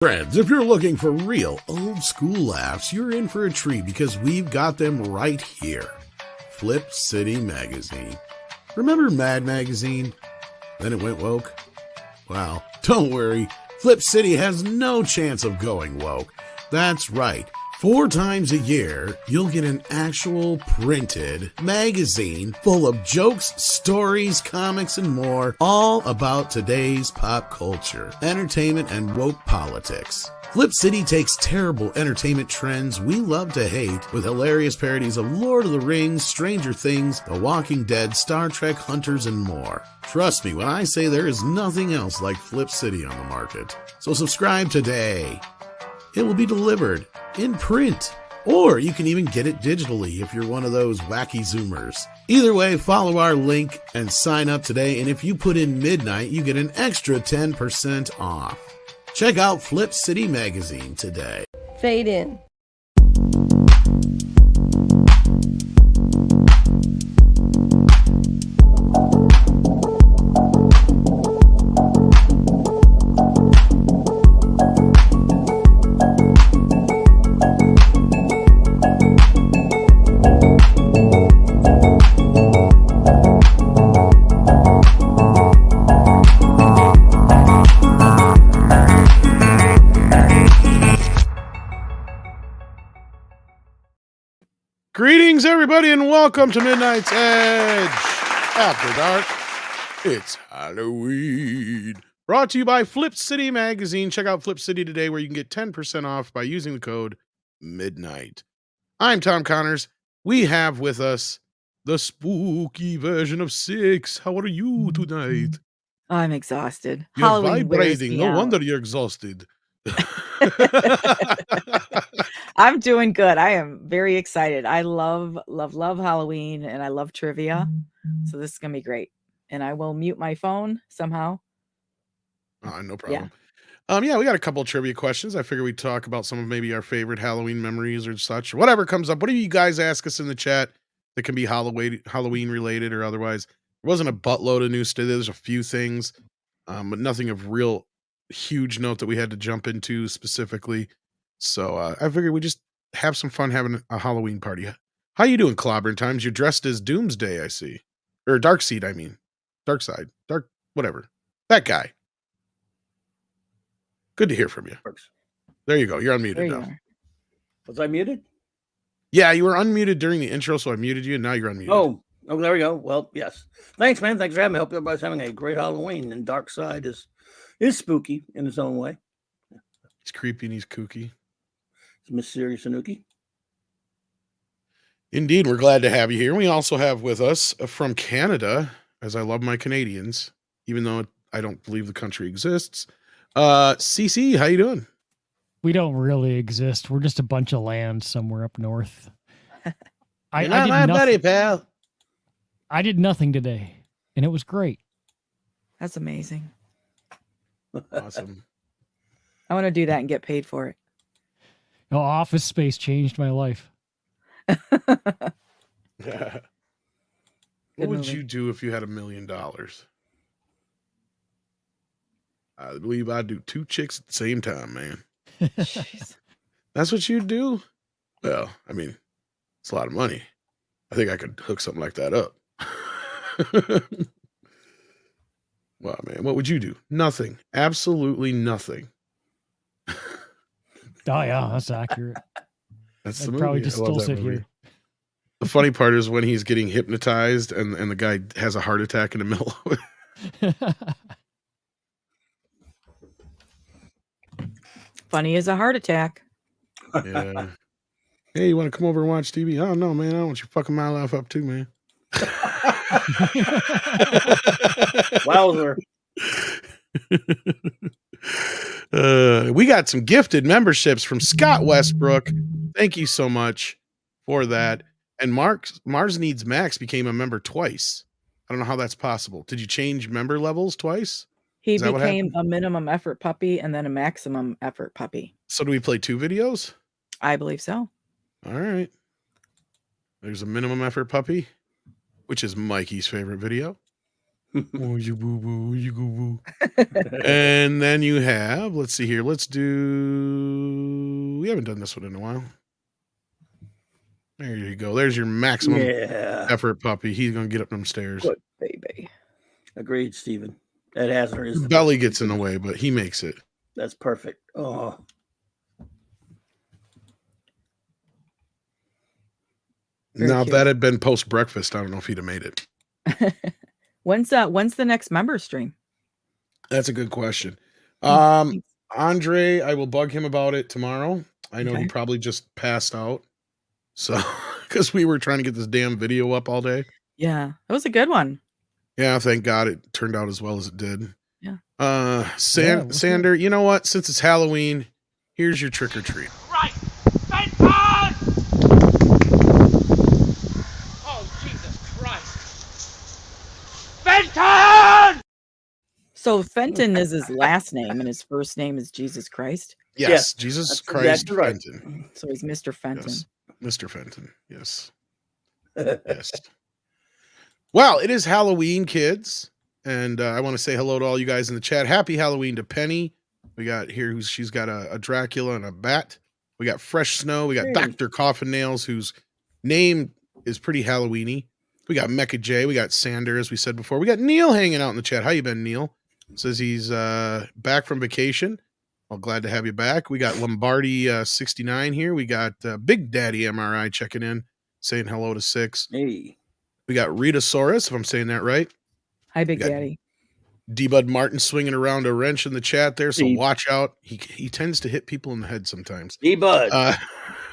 Friends, if you're looking for real old school laughs, you're in for a treat because we've got them right here. Flip City Magazine. Remember MEAD magazine? Then it went woke? Well, don't worry. Flip City has no chance of going woke. That's right. 4 times a year, you'll get an actual printed magazine full of jokes, stories, comics, and more, all about today's pop culture, entertainment, and woke politics. Flip City takes terrible entertainment trends we love to hate with hilarious parodies of Lord of the Rings, Stranger Things, The Walking Dead, Star Trek, Hunters, and more. Trust me when I say there is nothing else like Flip City on the market. So subscribe today. It will be delivered in print, or you can even get it digitally if you're one of those wacky Zoomers. Either way, follow our link and sign up today, and if you put in midnight, you get an extra 10% off. Check out Flip City Magazine today. Fade in. Greetings, everybody, and welcome to Midnight's Edge. After dark, it's Halloween. Brought to you by Flip City Magazine. Check out Flip City today where you can get 10% off by using the code MIDNIGHT. I'm Tom Connors. We have with us the spooky version of 6. How are you tonight? I'm exhausted. You're Halloween wears vibrating. me No out. wonder you're exhausted. I'm doing good. I am very excited. I love Halloween, and I love trivia. So this is going to be great. And I will mute my phone somehow. No problem. Yeah, we got a couple of trivia questions. I figure we'd talk about some of maybe our favorite Halloween memories or such. Whatever comes up. What do you guys ask us in the chat that can be Halloween related or otherwise? There wasn't a buttload of news today. There's a few things, but nothing of real huge note that we had to jump into specifically. So I figured we just have some fun having a Halloween party. How you doing, Clobbering Times? You're dressed as Doomsday, I see. Or Darkseid, I mean. Darkside. Whatever. That guy. Good to hear from you. There you go. You're unmuted now. Was I muted? Yeah, you were unmuted during the intro, so I muted you, and now you're unmuted. Oh, there we go. Well, yes. Thanks, man. Thanks for having me. I hope everybody's having a great Halloween. And Darkseid is spooky in his own way. He's creepy and he's kooky. It's Mysterious Anuki. Indeed, we're glad to have you here. We also have with us from Canada, as I love my Canadians, even though I don't believe the country exists. CC, how you doing? We don't really exist. We're just a bunch of land somewhere up north. You're not my buddy, pal. I did nothing today, and it was great. That's amazing. Awesome. I want to do that and get paid for it. No, Office Space changed my life. What would movie. you do if you had $1 million? I believe I'd do 2 chicks at the same time, man. Jeez. That's what you'd do? Well, I mean, it's a lot of money. I think I could hook something like that up. Wow, man, what would you do? Nothing. Absolutely nothing. Oh, yeah, that's accurate. That's the I'd movie. probably just I love still that sit movie. here. The funny part is when he's getting hypnotized and the guy has a heart attack in the middle of it. Funny as a heart attack. Yeah. Hey, you want to come over and watch TV? Oh, no, man. I want you fucking my life up too, man. Wowzer. We got some gifted memberships from Scott Westbrook. Thank you so much for that. And Mars Needs Max became a member twice. I don't know how that's possible. Did you change member levels twice? He Is that what became happened? a minimum effort puppy and then a maximum effort puppy. So do we play 2 videos? I believe so. All right. There's a minimum effort puppy, which is Mikey's favorite video. Oh, you boo boo, you goo boo. And then you have, let's see here. We haven't done this one in a while. There you go. There's your maximum Yeah. effort puppy. He's going to get up them stairs. Good baby. Agreed, Stephen. Ed Hazard is His the belly best. gets in the way, but he makes it. That's perfect. Oh, Very Now, if cute. that had been post breakfast, I don't know if he'd have made it. When's the next member stream? That's a good question. Thanks. Andre, I will bug him about it tomorrow. I know he Okay. probably just passed out. So, because we were trying to get this damn video up all day. Yeah, that was a good one. Yeah, thank God it turned out as well as it did. Yeah. we'll see. Sander, you know what? Since it's Halloween, here's your trick or treat. Right! Benton! Oh, Jesus Christ! Benton! So Fenton is his last name, and his first name is Jesus Christ. Yes, Yes, Jesus that's Christ exactly right. Fenton. So he's Mr. Fenton. Yes, Mr. Fenton. Yes. Yes. Well, it is Halloween, kids. And I want to say hello to all you guys in the chat. Happy Halloween to Penny. We got here she's got a Dracula and a bat. We got Fresh Snow. We got Hey. Dr. Coffin Nails, whose name is pretty Halloweeny. We got Mecha J. We got Sander, as we said before. We got Neil hanging out in the chat. How you been, Neil? Says he's back from vacation. Well, glad to have you back. We got Lombardi 69 here. We got Big Daddy MRI checking in, saying hello to Six. Hey. We got Ritasaurus, if I'm saying that right. Hi, Big got- Daddy. D-Bud Martin swinging around a wrench in the chat there, so Hey. watch out. He tends to hit people in the head sometimes. D-Bud.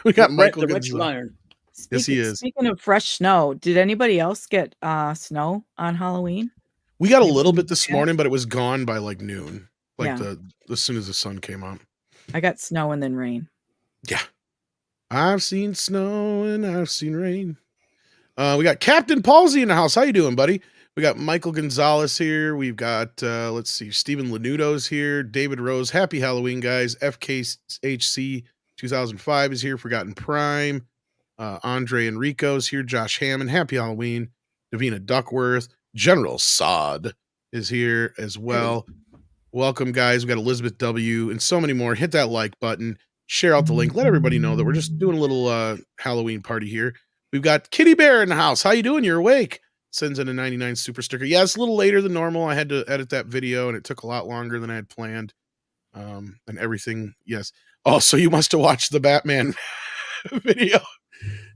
We got Michael the wrench Gonzalez. iron. Yes, he is. Speaking of fresh snow, did anybody else get snow on Halloween? We got a Anybody little in bit the this chat? morning, but it was gone by like noon. Like Yeah. as soon as the sun came up. I got snow and then rain. Yeah. I've seen snow and I've seen rain. We got Captain Palsy in the house. How you doing, buddy? We got Michael Gonzalez here. We've got, let's see, Stephen Lanudo's here. David Rose. Happy Halloween, guys. FKHC 2005 is here. Forgotten Prime. Andre Enrico's here. Josh Hammond. Happy Halloween. Davina Duckworth. General Sod is here as well. Welcome, guys. We got Elizabeth W. and so many more. Hit that like button. Share out the link. Let everybody know that we're just doing a little Halloween party here. We've got Kitty Bear in the house. How you doing? You're awake. Sends in a 99 super sticker. Yeah, it's a little later than normal. I had to edit that video, and it took a lot longer than I had planned. And everything. Yes. Oh, so you must have watched the Batman video.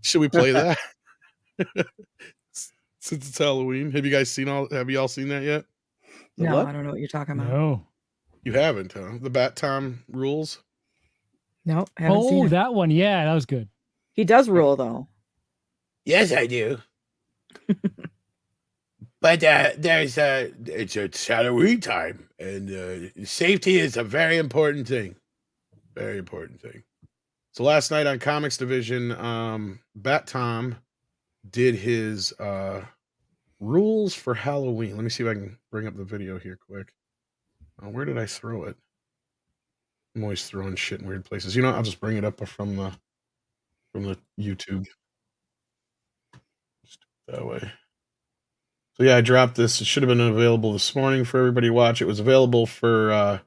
Should we play that? Since it's Halloween. Have you guys seen have you all seen that yet? The No, what? I don't know what you're talking about. No. You haven't, huh? The Bat Tom rules. No, I haven't seen Oh, it. that one. Yeah, that was good. He does rule though. Yes, I do. But it's Halloween time, and safety is a very important thing. Very important thing. So last night on Comics Division, Bat Tom did his rules for Halloween. Let me see if I can bring up the video here quick. Where did I throw it? I'm always throwing shit in weird places. You know, I'll just bring it up from the YouTube. Just do it that way. So yeah, I dropped this. It should have been available this morning for everybody to watch. It was available for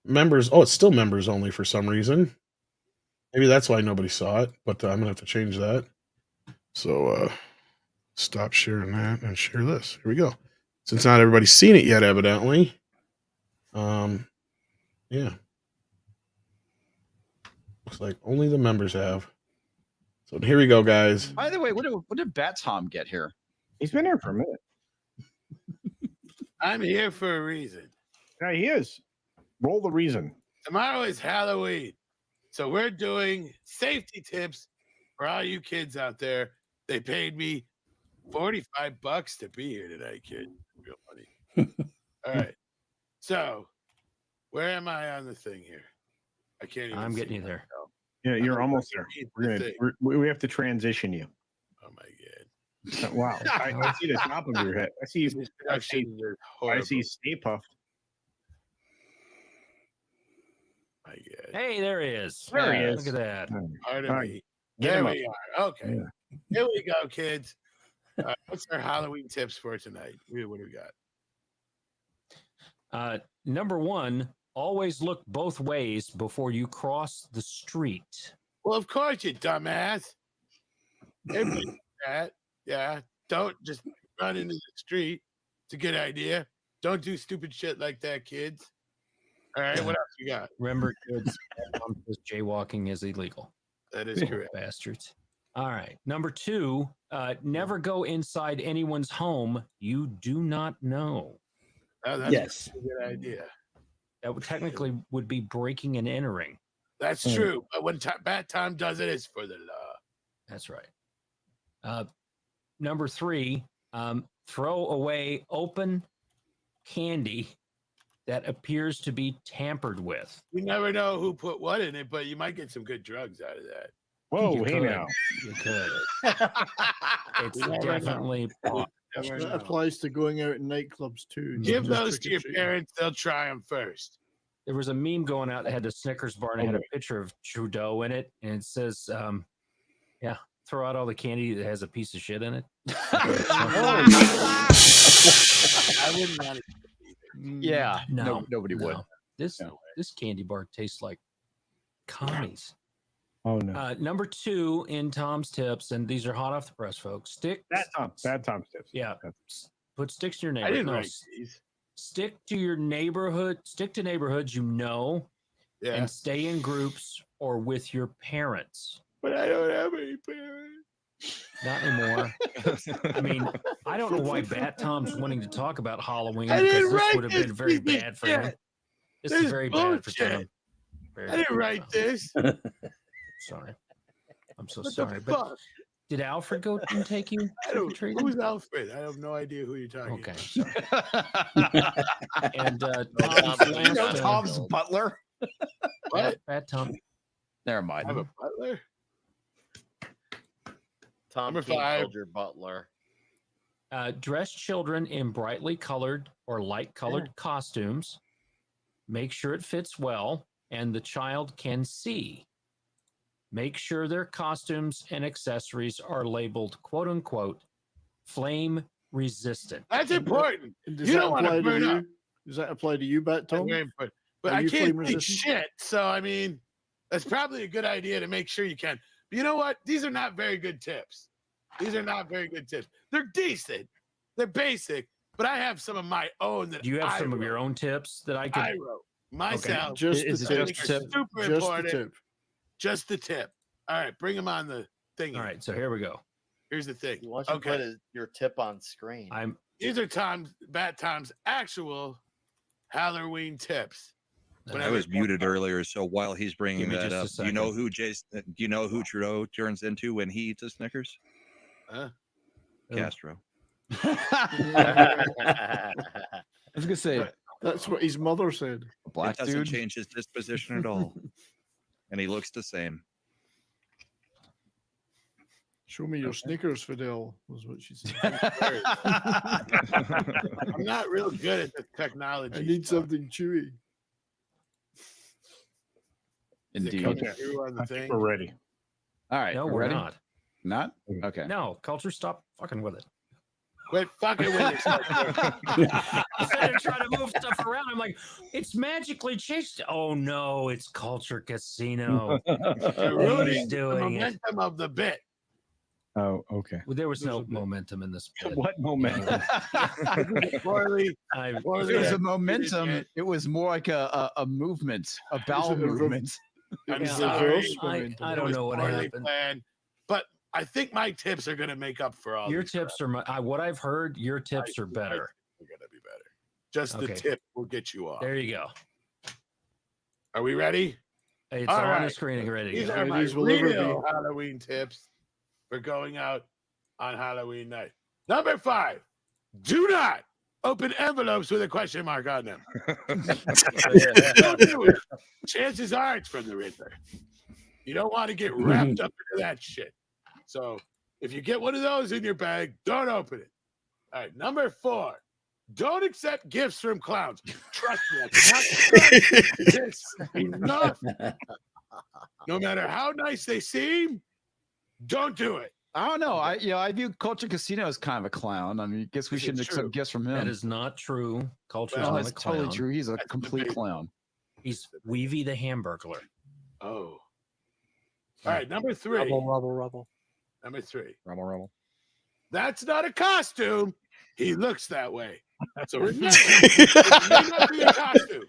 members. Oh, it's still members only for some reason. Maybe that's why nobody saw it, but I'm gonna have to change that. So stop sharing that and share this. Here we go. Since not everybody's seen it yet, evidently. Yeah. Looks like only the members have. So here we go, guys. By the way, what did Bat Tom get here? He's been here for a minute. I'm here for a reason. Yeah, he is. Roll the reason. Tomorrow is Halloween. So we're doing safety tips for all you kids out there. They paid me $45 to be here tonight, kid. Real funny. All right. So where am I on the thing here? I can't even I'm see getting you myself. there. Yeah, you're almost there. Underneath the thing. We have to transition you. Oh my god. Wow. I see the top of your head. I see. This I see. production is I horrible. see Stay Puffed. My god. Hey, there he is. There he Yeah, is. Look at that. Pardon All right. me. Get There him we are. Okay. Yeah. Here we go, kids. What's our Halloween tips for tonight? What do we got? Number 1, always look both ways before you cross the street. Well, of course, you dumbass. Everybody does that. Yeah. Don't just run into the street. It's a good idea. Don't do stupid shit like that, kids. All right. What else you got? Remember, kids, jaywalking is illegal. That is correct. Bastards. All right. Number 2, never go inside anyone's home you do not know. Oh, that's a good idea. That would technically would be breaking and entering. That's true. But when Bat Tom does it, it's for the law. That's right. Number 3, throw away open candy that appears to be tampered with. You never know who put what in it, but you might get some good drugs out of that. Whoa, You hey could. now. You could. It's You never know. definitely Never That know. applies to going out in nightclubs too. not Give just those to your trick-or-treating. parents. They'll try them first. There was a meme going out that had the Snickers bar and it had a picture of Trudeau in it, and it says, throw out all the candy that has a piece of shit in it. I wouldn't want it. Yeah. No, Nobody would. no. This candy bar tastes like commies. Oh no. Number 2 in Tom's tips, and these are hot off the press, folks. Bad Tom's tips. Yeah. Put sticks to your I neighborhood. didn't No, write these. stick to your neighborhood. Stick to neighborhoods you know, Yeah. and stay in groups or with your parents. But I don't have any parents. Not anymore. I mean, I don't know why Bat Tom's wanting to talk about Halloween I because didn't this write would have been this very piece of bad for him. shit. This This is very bad for bullshit. Tom. Very I didn't bad write for Tom. this. Sorry. I'm so What sorry. the But fuck? did Alfred go and take you? I don't. trick-or-treating? Who's Alfred? I have no idea who you're talking Okay. about. Sorry. And Tom's You know last, Tom's butler? What? Bad Tom. Never I mind. have a butler? Tom Number King 5. killed your butler. Dress children in brightly colored or light colored costumes. Make sure it fits well and the child can see. Make sure their costumes and accessories are labeled quote unquote flame resistant. That's important. And does You that don't want apply to to burn you? up. Does that apply to you, Bat Tom? Very important. But Are I you can't flame see resistant? shit. So, I mean, that's probably a good idea to make sure you can. But you know what? These are not very good tips. These are not very good tips. They're decent. They're basic. But I have some of my own that Do you have I some of wrote. your own tips that I could? I wrote myself. Just Is the it tip. just tip? Super Just the important. tip. Just the tip. All right, bring them on the thing. All right, so here we go. Here's the thing. Why don't you put your tip on screen? These are Bat Tom's actual Halloween tips. I was muted earlier, so while he's bringing Give me that just a up, do you know second. who do you know who Trudeau turns into when he eats a Snickers? Huh? Castro. I was gonna say That's what his mother said. black It doesn't dude. change his disposition at all, and he looks the same. Show me your Snickers, Fidel, was what she said. I'm not real good at the technology. I need something chewy. Is it Indeed. coming through on the I think thing? we're ready. All right. No, we're we're ready? not. Not? Okay. No, culture, stop fucking with it. Quit fucking with it. Instead of trying to move stuff around, I'm like, it's magically changed. Oh no, it's Culture Casino. You're ruining He's the doing it. momentum of the bit. Oh, okay. Well, there was no momentum in this bit. What momentum? Poorly, I, If poorly it was a executed momentum, bit. it was more like a movement, a bowel a rev- movement. I'm It was sorry. reverse I momentum. don't was know what poorly happened. planned, but I think my tips are going to make up for all Your this tips crap. are what I've heard. Your tips are I better. think they're going to be better. Just Okay. the tip will get you off. There you go. Are we ready? It's All on the right. screen and ready to These go. are my These will never real be. Halloween tips for going out on Halloween night. Number 5, do not open envelopes with a question mark on them. Don't do it. Chances are it's from the Riddler. You don't want to get wrapped up into that shit. So if you get one of those in your bag, don't open it. All right, number 4, don't accept gifts from clowns. Trust me, that's not this enough. No matter how nice they seem, don't do it. I don't know. I view Culture Casino as kind of a clown. I mean, I guess we shouldn't accept gifts from him. That is not true. Culture's Well, not that's a clown. totally true. He's a complete clown. He's Weavy the Hamburglar. Oh. All right, number 3. Rubble. Number 3. Rumble. That's not a costume. He looks that way. So remember, it may not be a costume.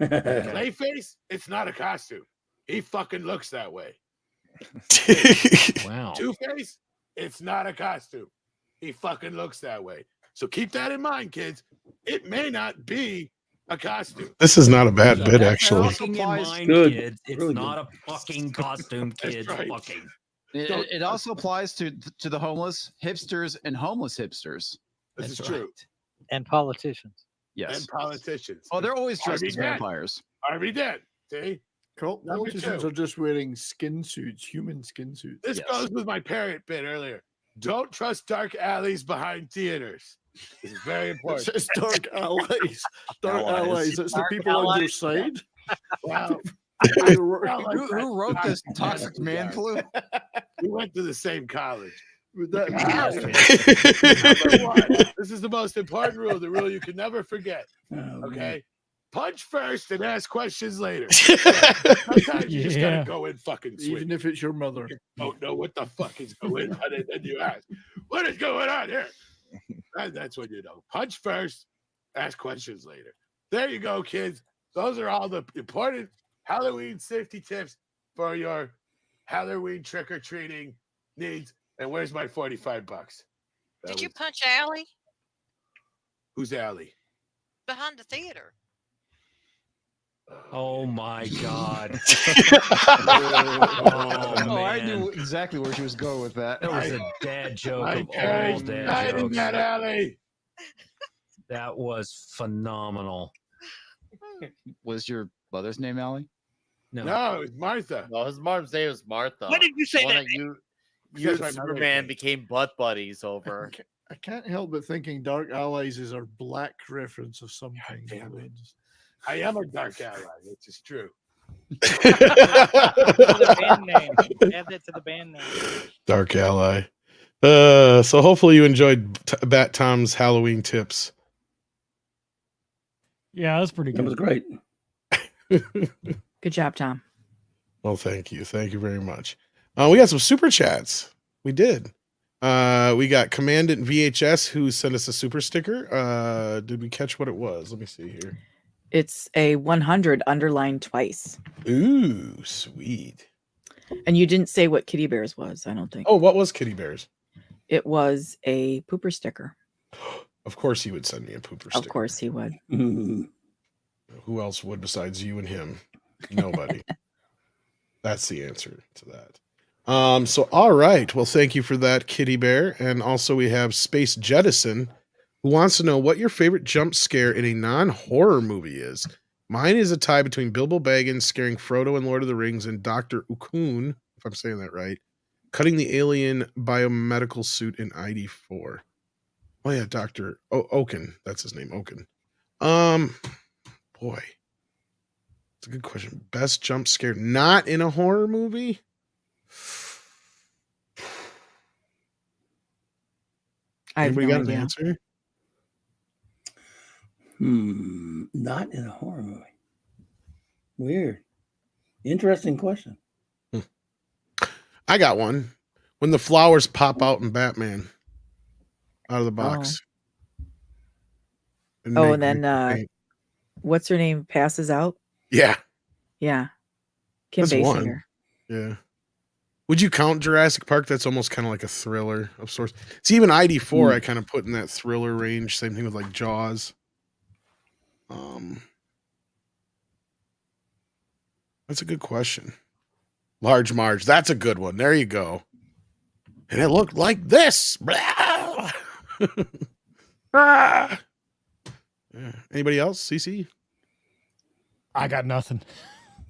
Clayface, it's not a costume. He fucking looks that way. Wow. Two-Face, it's not a costume. He fucking looks that way. So keep that in mind, kids. It may not be a costume. This is not a bad bit, That's actually. fucking in mind, Good. kids. It's Really not a fucking costume, kids. right. Fucking. It also applies to the homeless, hipsters, and homeless hipsters. This is That's true. And politicians. Yes. And politicians. Oh, they're always dressed Harvey as Dent. vampires. Harvey Dent. See? Number Politicians 2. are just wearing skin suits, human skin suits. This goes with my parrot bit earlier. Don't trust dark alleys behind theaters. This is very important. It's dark allies. Dark allies. It's the Dark people on your allies. side. Wow. Who wrote this toxic man flu? We went to the same college. With that Number 1. This is the most important rule, the rule you can never forget. Okay? Punch first and ask questions later. Sometimes you just gotta Yeah. go in fucking swing. even if it's your mother. You don't know what the fuck is going on, and then you ask, what is going on here? That's when you know. Punch first, ask questions later. There you go, kids. Those are all the important Halloween safety tips for your Halloween trick-or-treating needs. And where's my $45? Did you punch Allie Who's Allie? behind the theater? Oh my God. Oh, I knew exactly where she was going with that. That was a dad joke I of all carried dad night in jokes. that alley. That was phenomenal. Was your mother's name Allie? No, it's Martha. No, his mom's name was Martha. What did you say The one that you Because and my mother Superman did. became butt buddies over. I can't help but thinking Dark Allies is our black reference of some kind. damn it. I am a dark ally, which is true. The band name. Add that to the band name. Dark Ally. So hopefully you enjoyed Bat Tom's Halloween tips. Yeah, that's pretty That was good. great. Good job, Tom. Well, thank you. Thank you very much. We got some super chats. We did. We got Commandant VHS who sent us a super sticker. Did we catch what it was? Let me see here. It's a 100 underlined twice. Ooh, sweet. And you didn't say what Kitty Bears was, I don't think. Oh, what was Kitty Bears? It was a pooper sticker. Of course he would send me a pooper sticker. Of course he would. Who else would besides you and him? Nobody. That's the answer to that. So all right. Well, thank you for that, Kitty Bear. And also we have Space Jettison, who wants to know what your favorite jump scare in a non-horror movie is. Mine is a tie between Bilbo Baggins scaring Frodo in Lord of the Rings and Dr. Ukun, if I'm saying that right, cutting the alien biomedical suit in ID4. Oh yeah, Dr. Oaken. That's his name, Oaken. Boy. It's a good question. Best jump scare not in a horror movie? I have Anybody no got an idea. answer? Not in a horror movie. Weird. Interesting question. I got one. When the flowers pop out in Batman out of the box. And make then me faint. what's her name passes out? Yeah. Yeah. Kim That's one. Basinger. Yeah. Would you count Jurassic Park? That's almost kind of like a thriller of sorts. It's even ID4 I kind of put in that thriller range. Same thing with like Jaws. That's a good question. Large Marge. That's a good one. There you go. And it looked like this. Blah. Ah. Yeah. Anybody else? CC? I got nothing.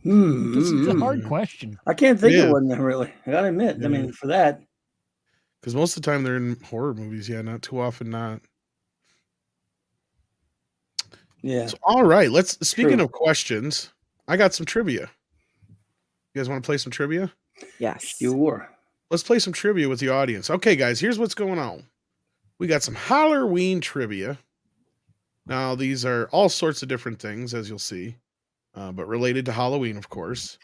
Hmm. This is a hard question. I can't think Yeah. of one really. I gotta admit. I mean, for that. Because most of the time they're in horror movies. Yeah, not too often not. Yeah. So, all right. Speaking True. of questions, I got some trivia. You guys want to play some trivia? Yes. Sure. let's play some trivia with the audience. Okay, guys, here's what's going on. We got some Halloween trivia. Now, these are all sorts of different things, as you'll see, but related to Halloween, of course.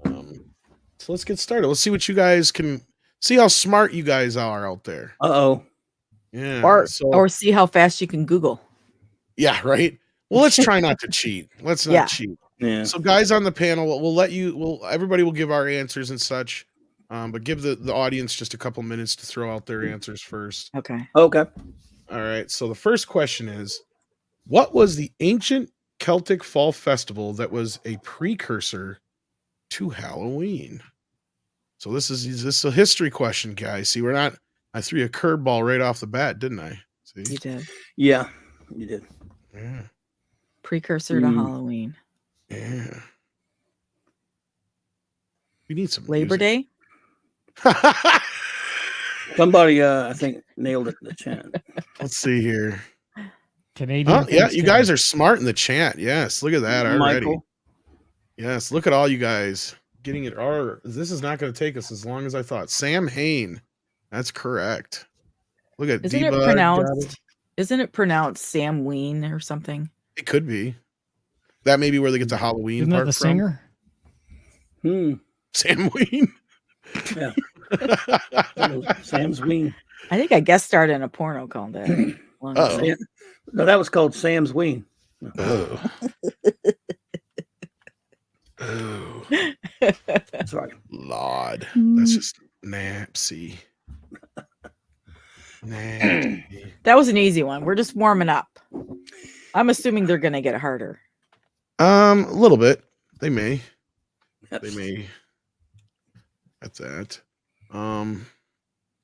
So let's get started. Let's see what you guys can see how smart you guys are out there. Uh-oh. Yeah. Or see how fast you can Google. Yeah, right. Well, let's try not to cheat. Let's not cheat. Yeah. So, guys on the panel, everybody will give our answers and such, but give the audience just a couple minutes to throw out their answers first. Okay. Okay. All right. So the first question is, what was the ancient Celtic fall festival that was a precursor to Halloween? So this is a history question, guys. See, I threw you a curveball right off the bat, didn't I? See? You did. Yeah, you did. Yeah. Precursor to Halloween. Yeah. We need some Labor Day. Somebody, I think, nailed it in the chat. Let's see here. Canadian. Yeah, you guys are smart in the chat. Yes, look at that already. Michael. Yes, look at all you guys getting it. This is not going to take us as long as I thought. Sam Hain, that's correct. Look at Isn't it pronounced? Isn't it pronounced Sam Ween or something? It could be. That may be where they get the Halloween Isn't that part the from. singer? Sam Ween. Yeah. Sam's Ween. I think I guest starred in a porno called that. No, that was called Sam's Ween. Oh. Oh. Sorry. Lord. That's just napsy. Nasty. That was an easy one. We're just warming up. I'm assuming they're going to get harder. A little bit. They may. They may. At that.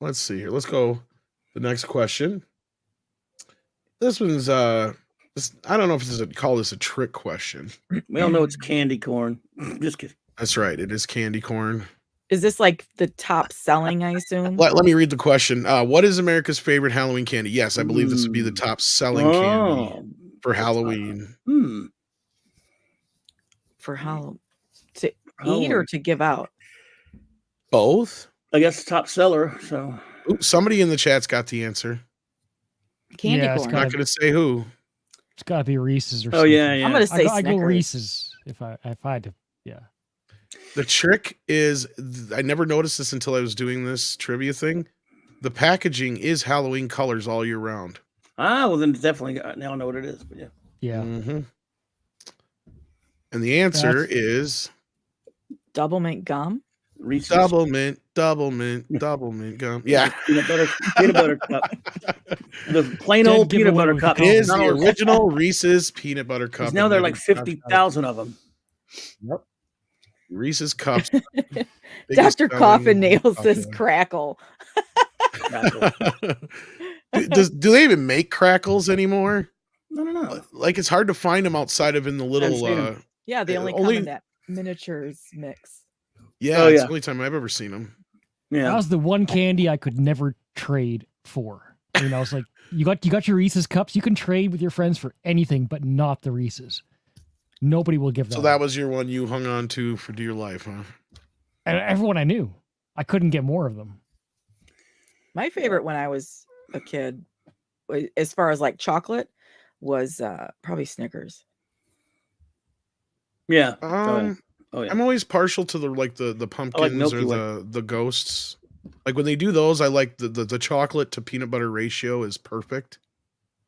Let's see here. Let's go the next question. This one's I don't know if this is call this a trick question. We all know it's candy corn. Just kidding. That's right. It is candy corn. Is this like the top selling, I assume? Let me read the question. What is America's favorite Halloween candy? Yes, I believe this would be the top selling candy for Halloween. For Halloween. To eat or to give out? Both. I guess top seller. So somebody in the chat's got the answer. Candy corn. I'm not going to say who. It's got to be Reese's or Oh, something. yeah. I'm going to say I go Snickers. Reese's if I had to. Yeah. The trick is, I never noticed this until I was doing this trivia thing. The packaging is Halloween colors all year round. Well then definitely now I know what it is. But yeah. Yeah. Mm-hmm. And the answer is double mint gum. Reese's. Double mint gum. Yeah. Peanut butter cup. The plain old peanut butter cup is the original Reese's peanut butter cup. Now there are like 50,000 of them. Yep. Reese's cups. Dr. Coffin nails this crackle. Do they even make crackles anymore? I don't know. Like it's hard to find them outside of in the little. Yeah, they only come in that miniatures mix. Yeah, it's the only time I've ever seen them. Yeah, that was the one candy I could never trade for. You know, it's like you got your Reese's cups. You can trade with your friends for anything, but not the Reese's. Nobody will give that. So that was your one you hung on to for dear life, huh? And everyone I knew, I couldn't get more of them. My favorite when I was a kid, as far as like chocolate, was probably Snickers. Yeah. Oh yeah. I'm always partial to the pumpkins or Way. the ghosts. Like when they do those, I like the chocolate to peanut butter ratio is perfect.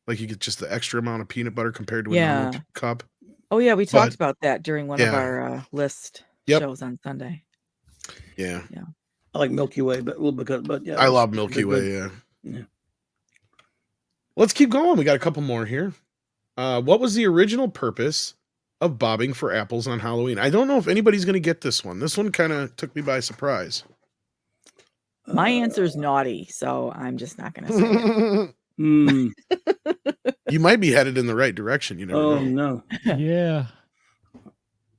Like you get just the extra amount of peanut butter compared to a normal cup. Oh yeah, we talked about that during one of our list shows on Sunday. Yeah. Yeah. I like Milky Way, but yeah. I love Milky Way, yeah. Let's keep going. We got a couple more here. What was the original purpose of bobbing for apples on Halloween? I don't know if anybody's going to get this one. This one kind of took me by surprise. My answer is naughty, so I'm just not going to say it. You might be headed in the right direction. You never know. No. Yeah.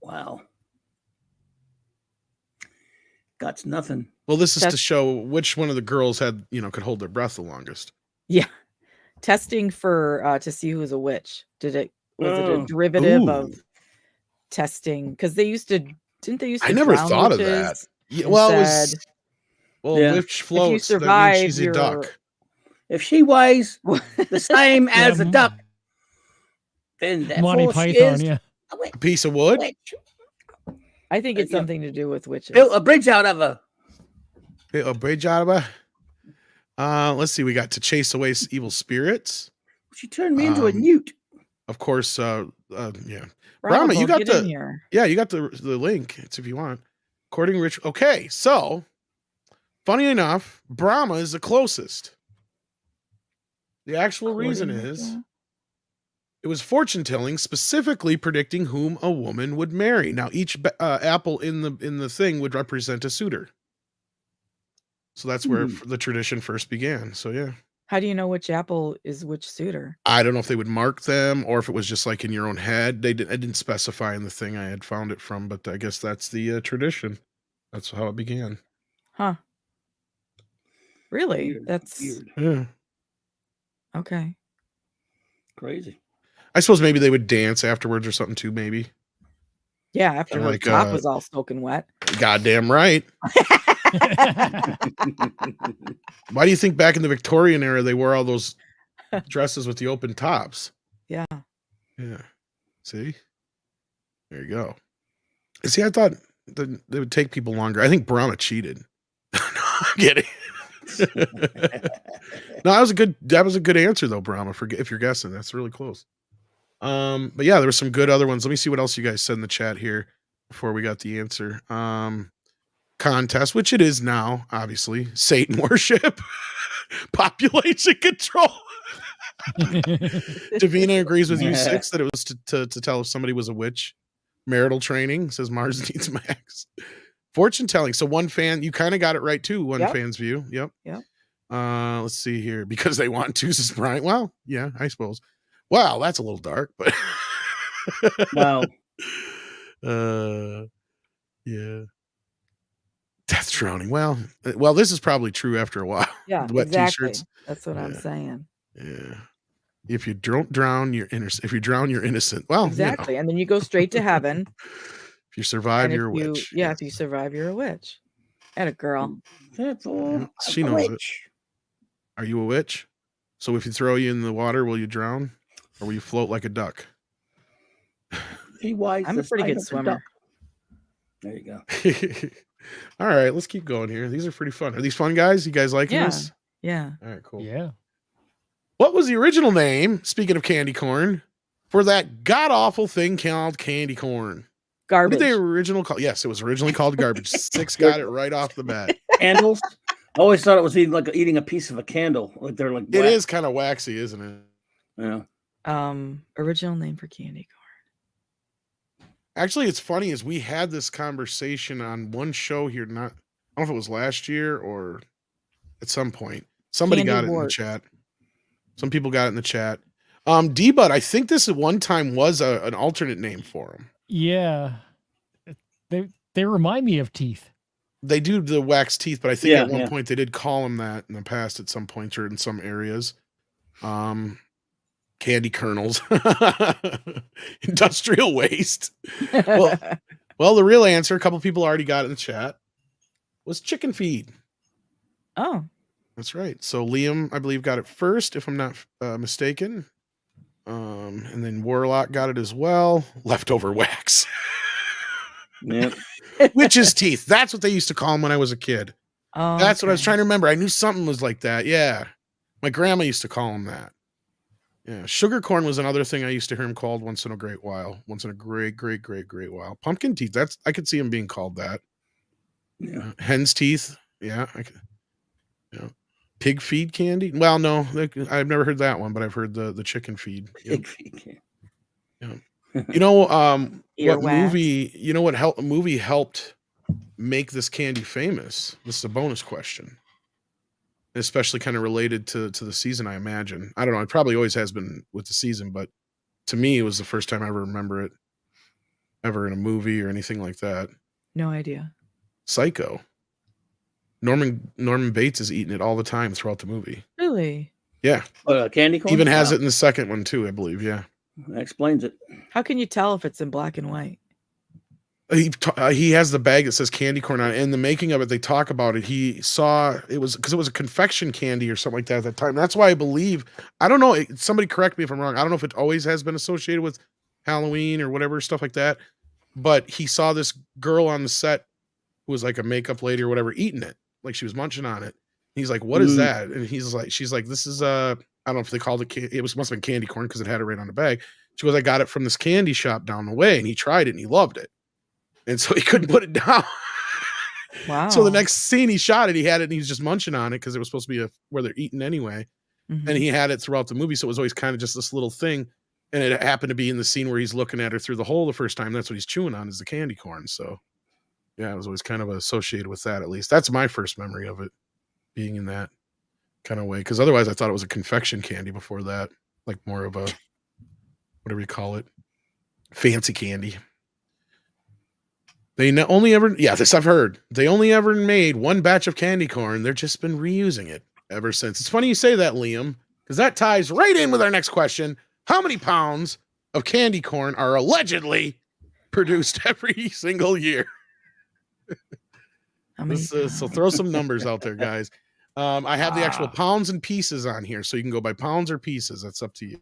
Wow. Got nothing. Well, this is to show which one of the girls had, could hold their breath the longest. Yeah. Testing for to see who's a witch. Was it a derivative of testing? Because didn't they used to I never drown thought of witches that. Yeah, well, it was Well, Yeah. which If you floats, that means survive, she's a you're duck. If she weighs the same as a Yeah, duck, then Monty therefore she Python, is yeah. A piece of wood? witch. I think it's Yeah. something to do with witches. Built a bridge out of a. A bridge out of her. Let's see. We got to chase away evil spirits. She turned me into a newt. Of course. Yeah. Brahma, you got get in the. here. Yeah, you got the link. It's if you want. According to Rich. Okay, so funny enough, Brahma is the closest. The actual reason is it was fortune telling, specifically predicting whom a woman would marry. Now, each apple in the thing would represent a suitor. So that's where the tradition first began. So yeah. How do you know which apple is which suitor? I don't know if they would mark them or if it was just like in your own head. I didn't specify in the thing I had found it from, but I guess that's the tradition. That's how it began. Huh. Really? Weird. That's Weird. Yeah. okay. Crazy. I suppose maybe they would dance afterwards or something too, maybe. Yeah, after her Like, top was all soaking wet. Goddamn right. Why do you think back in the Victorian era they wore all those dresses with the open tops? Yeah. Yeah. See? There you go. See, I thought that they would take people longer. I think Brahma cheated. No, I'm kidding. No, that was a good answer though, Brahma, if you're guessing. That's really close. But yeah, there were some good other ones. Let me see what else you guys said in the chat here before we got the answer. Contest, which it is now, obviously. Satan worship. Population control. Davina agrees with you, 6, that it was to tell if somebody was a witch. Marital training, says Mars needs Max. Fortune telling. So one fan, you kind of got it right too. One fan's view. Yep. Let's see here. Because they want to, says Brian. Well, yeah, I suppose. Wow, that's a little dark, but Wow. Yeah. Death drowning. Well, this is probably true after a while. Yeah, Wet exactly. t-shirts. That's what I'm saying. Yeah. If you don't drown, you're innocent. If you drown, you're innocent. Well, Exactly. And then you go straight to heaven. If you survive, And you're a if you, witch. if you survive, you're a witch. And a girl. Therefore, She knows it. Are you a witch? So if you throw you in the water, will you drown? Or will you float like a duck? I'm a pretty good swimmer. There you go. All right, let's keep going here. These are pretty fun. Are these fun, guys? You guys liking this? Yeah. All right, cool. Yeah. What was the original name, speaking of candy corn, for that god-awful thing called candy corn? Garbage. What did they originally call? Yes, it was originally called garbage. 6 got it right off the bat. Candles. I always thought it was eating a piece of a candle. Like they're like It is kind of waxy, isn't it? Yeah. Original name for candy corn. Actually, it's funny is we had this conversation on one show here. I don't know if it was last year or at some point. Somebody Candy got it in the wart. chat. Some people got it in the chat. D-Bud, I think this at one time was an alternate name for him. Yeah. They remind me of teeth. They do the wax teeth, but I think at one point they did call him that in the past at some point or in some areas. Candy kernels, industrial waste. Well, the real answer, a couple people already got it in the chat, was chicken feed. Oh, that's right. So Liam, I believe, got it first, if I'm not mistaken. And then Warlock got it as well. Leftover wax. Yeah. Witch's teeth. That's what they used to call them when I was a kid. Oh, That's what I was trying to remember. I knew something was like that. Yeah. My grandma used to call them that. Yeah. Sugar corn was another thing I used to hear him called once in a great while. Once in a great while. Pumpkin teeth. I could see him being called that. Yeah. Hen's teeth. Yeah. Yeah. Pig feed candy. Well, no, I've never heard that one, but I've heard the chicken feed. Pig feed. Yeah. You know, Earwax. what movie helped make this candy famous? This is a bonus question. Especially kind of related to the season, I imagine. I don't know. It probably always has been with the season, but to me, it was the first time I ever remember it ever in a movie or anything like that. No idea. Psycho. Norman Bates is eating it all the time throughout the movie. Really? Yeah. Candy corn? Even has it in the second one too, I believe. Yeah. That explains it. How can you tell if it's in black and white? He has the bag that says candy corn on it. In the making of it, they talk about it. He saw it was because it was a confection candy or something like that at that time. That's why I believe, I don't know. Somebody correct me if I'm wrong. I don't know if it always has been associated with Halloween or whatever, stuff like that. But he saw this girl on the set who was like a makeup lady or whatever eating it, like she was munching on it. He's like, "What is that?" And she's like, "This is I don't know if they called it. It must have been candy corn because it had it right on the bag." She goes, "I got it from this candy shop down the way," and he tried it and he loved it. And so he couldn't put it down. Wow. So the next scene he shot it, he had it and he was just munching on it because it was supposed to be where they're eating anyway. Mhm. And he had it throughout the movie. So it was always kind of just this little thing. And it happened to be in the scene where he's looking at her through the hole the first time. That's what he's chewing on is the candy corn. So yeah, it was always kind of associated with that, at least. That's my first memory of it being in that kind of way. Because otherwise I thought it was a confection candy before that. Like more of a, whatever you call it, fancy candy. They only ever, yeah, this I've heard. They only ever made one batch of candy corn. They've just been reusing it ever since. It's funny you say that, Liam, because that ties right in with our next question. How many pounds of candy corn are allegedly produced every single year? So throw some numbers out there, guys. I have the actual pounds and pieces on here, so you can go by pounds or pieces. That's up to you.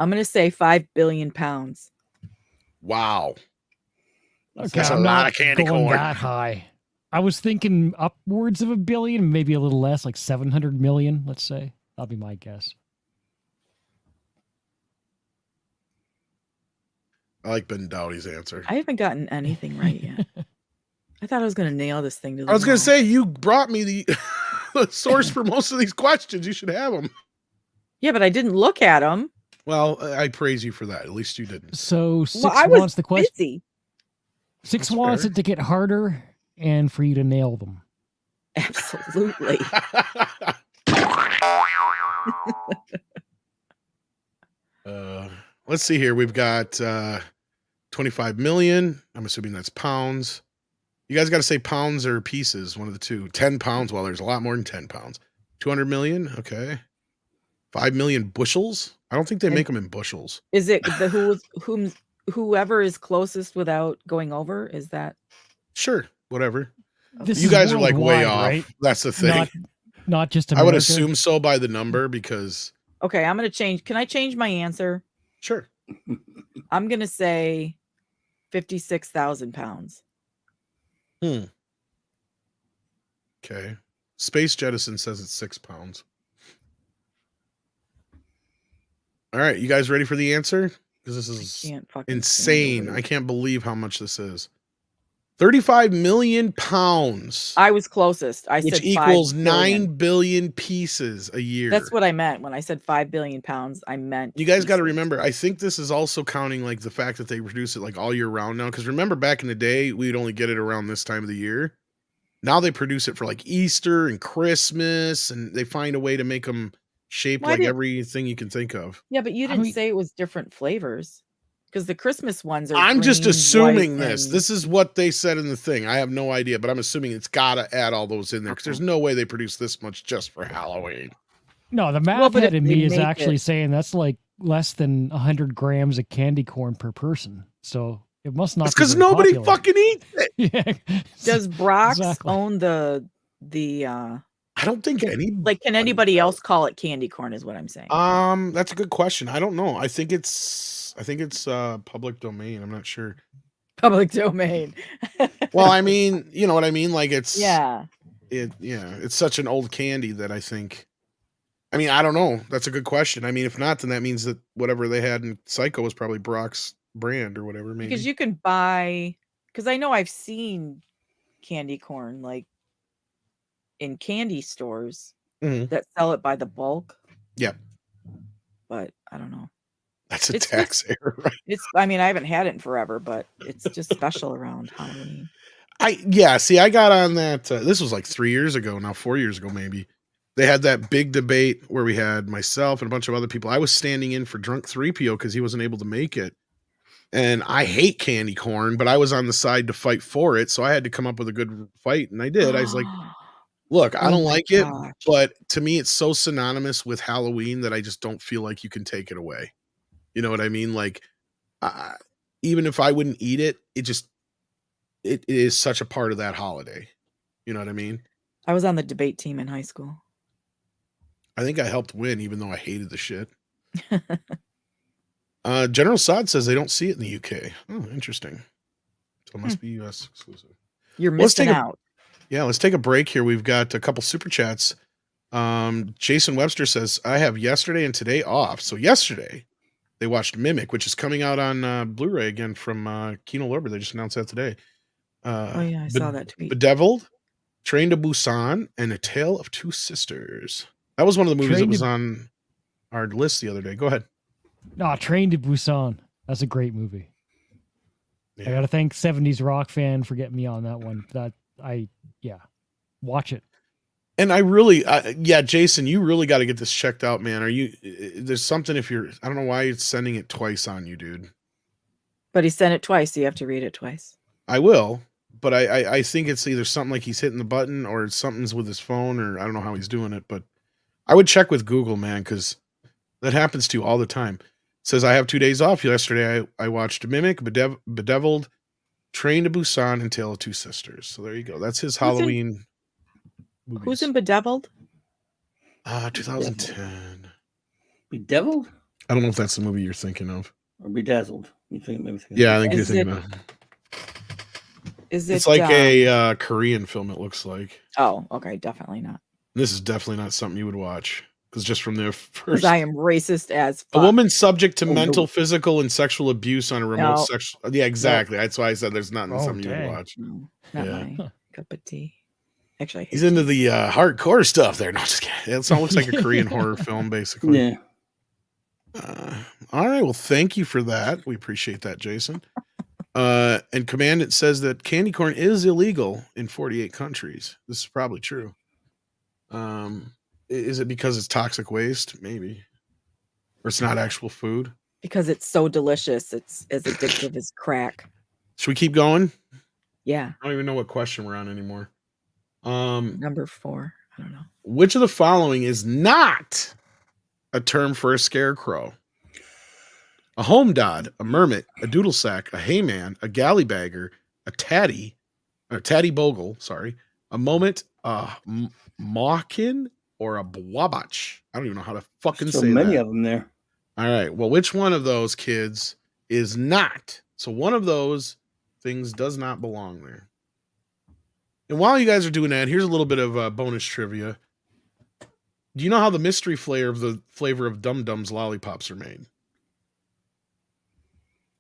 I'm going to say 5 billion pounds. Wow. Okay, That's a I'm lot not of candy going corn. that high. I was thinking upwards of 1 billion, maybe a little less, like 700 million, let's say. That'll be my guess. I like Ben Dowdy's answer. I haven't gotten anything right yet. I thought I was going to nail this thing to the I was going to wall. say, you brought me the source for most of these questions. You should have them. Yeah, but I didn't look at them. Well, I praise you for that. At least you didn't. So Six I was wants the question. busy. Six That's wants fair. it to get harder and for you to nail them. Absolutely. Let's see here. We've got 25 million. I'm assuming that's pounds. You guys got to say pounds or pieces, one of the two. 10 pounds. Well, there's a lot more than 10 pounds. 200 million. Okay. 5 million bushels. I don't think they make them in bushels. Is it whoever is closest without going over? Is that? Sure. Whatever. This You is guys are like way worldwide, off. right? That's the thing. Not just I America. would assume so by the number because. Okay, I'm going to change. Can I change my answer? Sure. I'm going to say 56,000 pounds. Okay. Space Jettison says it's 6 pounds. All right. You guys ready for the answer? Because this is Can't fucking insane. I can't believe how much this is. 35 million pounds. I was closest. I which said 5 equals billion. 9 billion pieces a year. That's what I meant when I said 5 billion pounds. I meant You guys got to remember, I think this is also counting like the fact that they produce it like all year round now. Because remember back in the day, we'd only get it around this time of the year. Now they produce it for like Easter and Christmas, and they find a way to make them shaped like everything you can think of. Yeah, but you didn't say it was different flavors because the Christmas ones are. I'm just green, assuming white, this. and- This is what they said in the thing. I have no idea, but I'm assuming it's got to add all those in there because there's no way they produce this much just for Halloween. No, the math Well, but head if in they me is make actually it- saying that's like less than 100 grams of candy corn per person. So it must not. It's because nobody fucking eats it. Yeah. Does Brock's Exactly. own the? I don't think any. Like, can anybody else call it candy corn? Is what I'm saying. That's a good question. I don't know. I think it's public domain. I'm not sure. Public domain. Well, I mean, you know what I mean? Like it's Yeah. It's such an old candy that I think. I mean, I don't know. That's a good question. I mean, if not, then that means that whatever they had in Psycho was probably Brock's brand or whatever. Maybe Because you can buy. Because I know I've seen candy corn like in candy stores Mhm. that sell it by the bulk. Yep. But I don't know. That's a It's tax error, right? It's. I mean, I haven't had it in forever, but it's just special around Halloween. See, I got on that. This was like 3 years ago, now 4 years ago, maybe. They had that big debate where we had myself and a bunch of other people. I was standing in for Drunk 3PO because he wasn't able to make it. And I hate candy corn, but I was on the side to fight for it. So I had to come up with a good fight. And I did. I was like, look, I Oh don't my like it, gosh. but to me, it's so synonymous with Halloween that I just don't feel like you can take it away. You know what I mean? Like, even if I wouldn't eat it, it just, it is such a part of that holiday. You know what I mean? I was on the debate team in high school. I think I helped win, even though I hated the shit. General Sod says they don't see it in the UK. Oh, interesting. So it must be US exclusive. You're Let's missing take out. Yeah, let's take a break here. We've got a couple super chats. Jason Webster says, I have yesterday and today off. So yesterday, they watched Mimic, which is coming out on Blu-ray again from Kino Lorber. They just announced that today. Oh yeah, I saw that tweet. Bedeviled, Train to Busan, and A Tale of Two Sisters. That was one of the movies that was on our list the other day. Go ahead. No, Train to Busan. That's a great movie. Yeah. I got to thank 70s Rock Fan for getting me on that one. Watch it. And I really, Jason, you really got to get this checked out, man. There's something I don't know why it's sending it twice on you, dude. But he sent it twice, so you have to read it twice. I will, but I think it's either something like he's hitting the button or something's with his phone, or I don't know how he's doing it, but I would check with Google, man, because that happens to you all the time. It says, I have 2 days off. Yesterday, I watched Mimic, Bedeviled, Train to Busan, and Tale of Two Sisters. So there you go. That's his Halloween movies. Who's in Bedeviled? 2010. Bedeviled? I don't know if that's the movie you're thinking of. Or Bedazzled. You think maybe? Yeah, I think you're thinking of. Is it? It's like a Korean film. It looks like. Oh, okay, definitely not. This is definitely not something you would watch, because just from their first, Because I am racist as fuck. a woman subject to mental, physical, and sexual abuse on a remote No. sexual. Yeah, exactly. That's why I said there's not Oh, something you would dang. watch. No, not my cup of tea. Actually, I hate He's into the hardcore stuff there. No, just kidding. It looks like a Korean horror film, basically. Yeah. All right. Well, thank you for that. We appreciate that, Jason. And Commandant says that candy corn is illegal in 48 countries. This is probably true. Is it because it's toxic waste? Maybe. Or it's not actual food? because it's so delicious. It's as addictive as crack. Should we keep going? Yeah. I don't even know what question we're on anymore. Number 4. I don't know. Which of the following is not a term for a scarecrow? A home dod, a mermit, a doodle sack, a hayman, a gallybagger, a tatty bogle, a moment, a mawkin, or a bwabach. I don't even know how to fucking So say many that. of them there. All right. Well, which one of those kids is not? So one of those things does not belong there. And while you guys are doing that, here's a little bit of bonus trivia. Do you know how the mystery flavor of Dum Dums lollipops are made?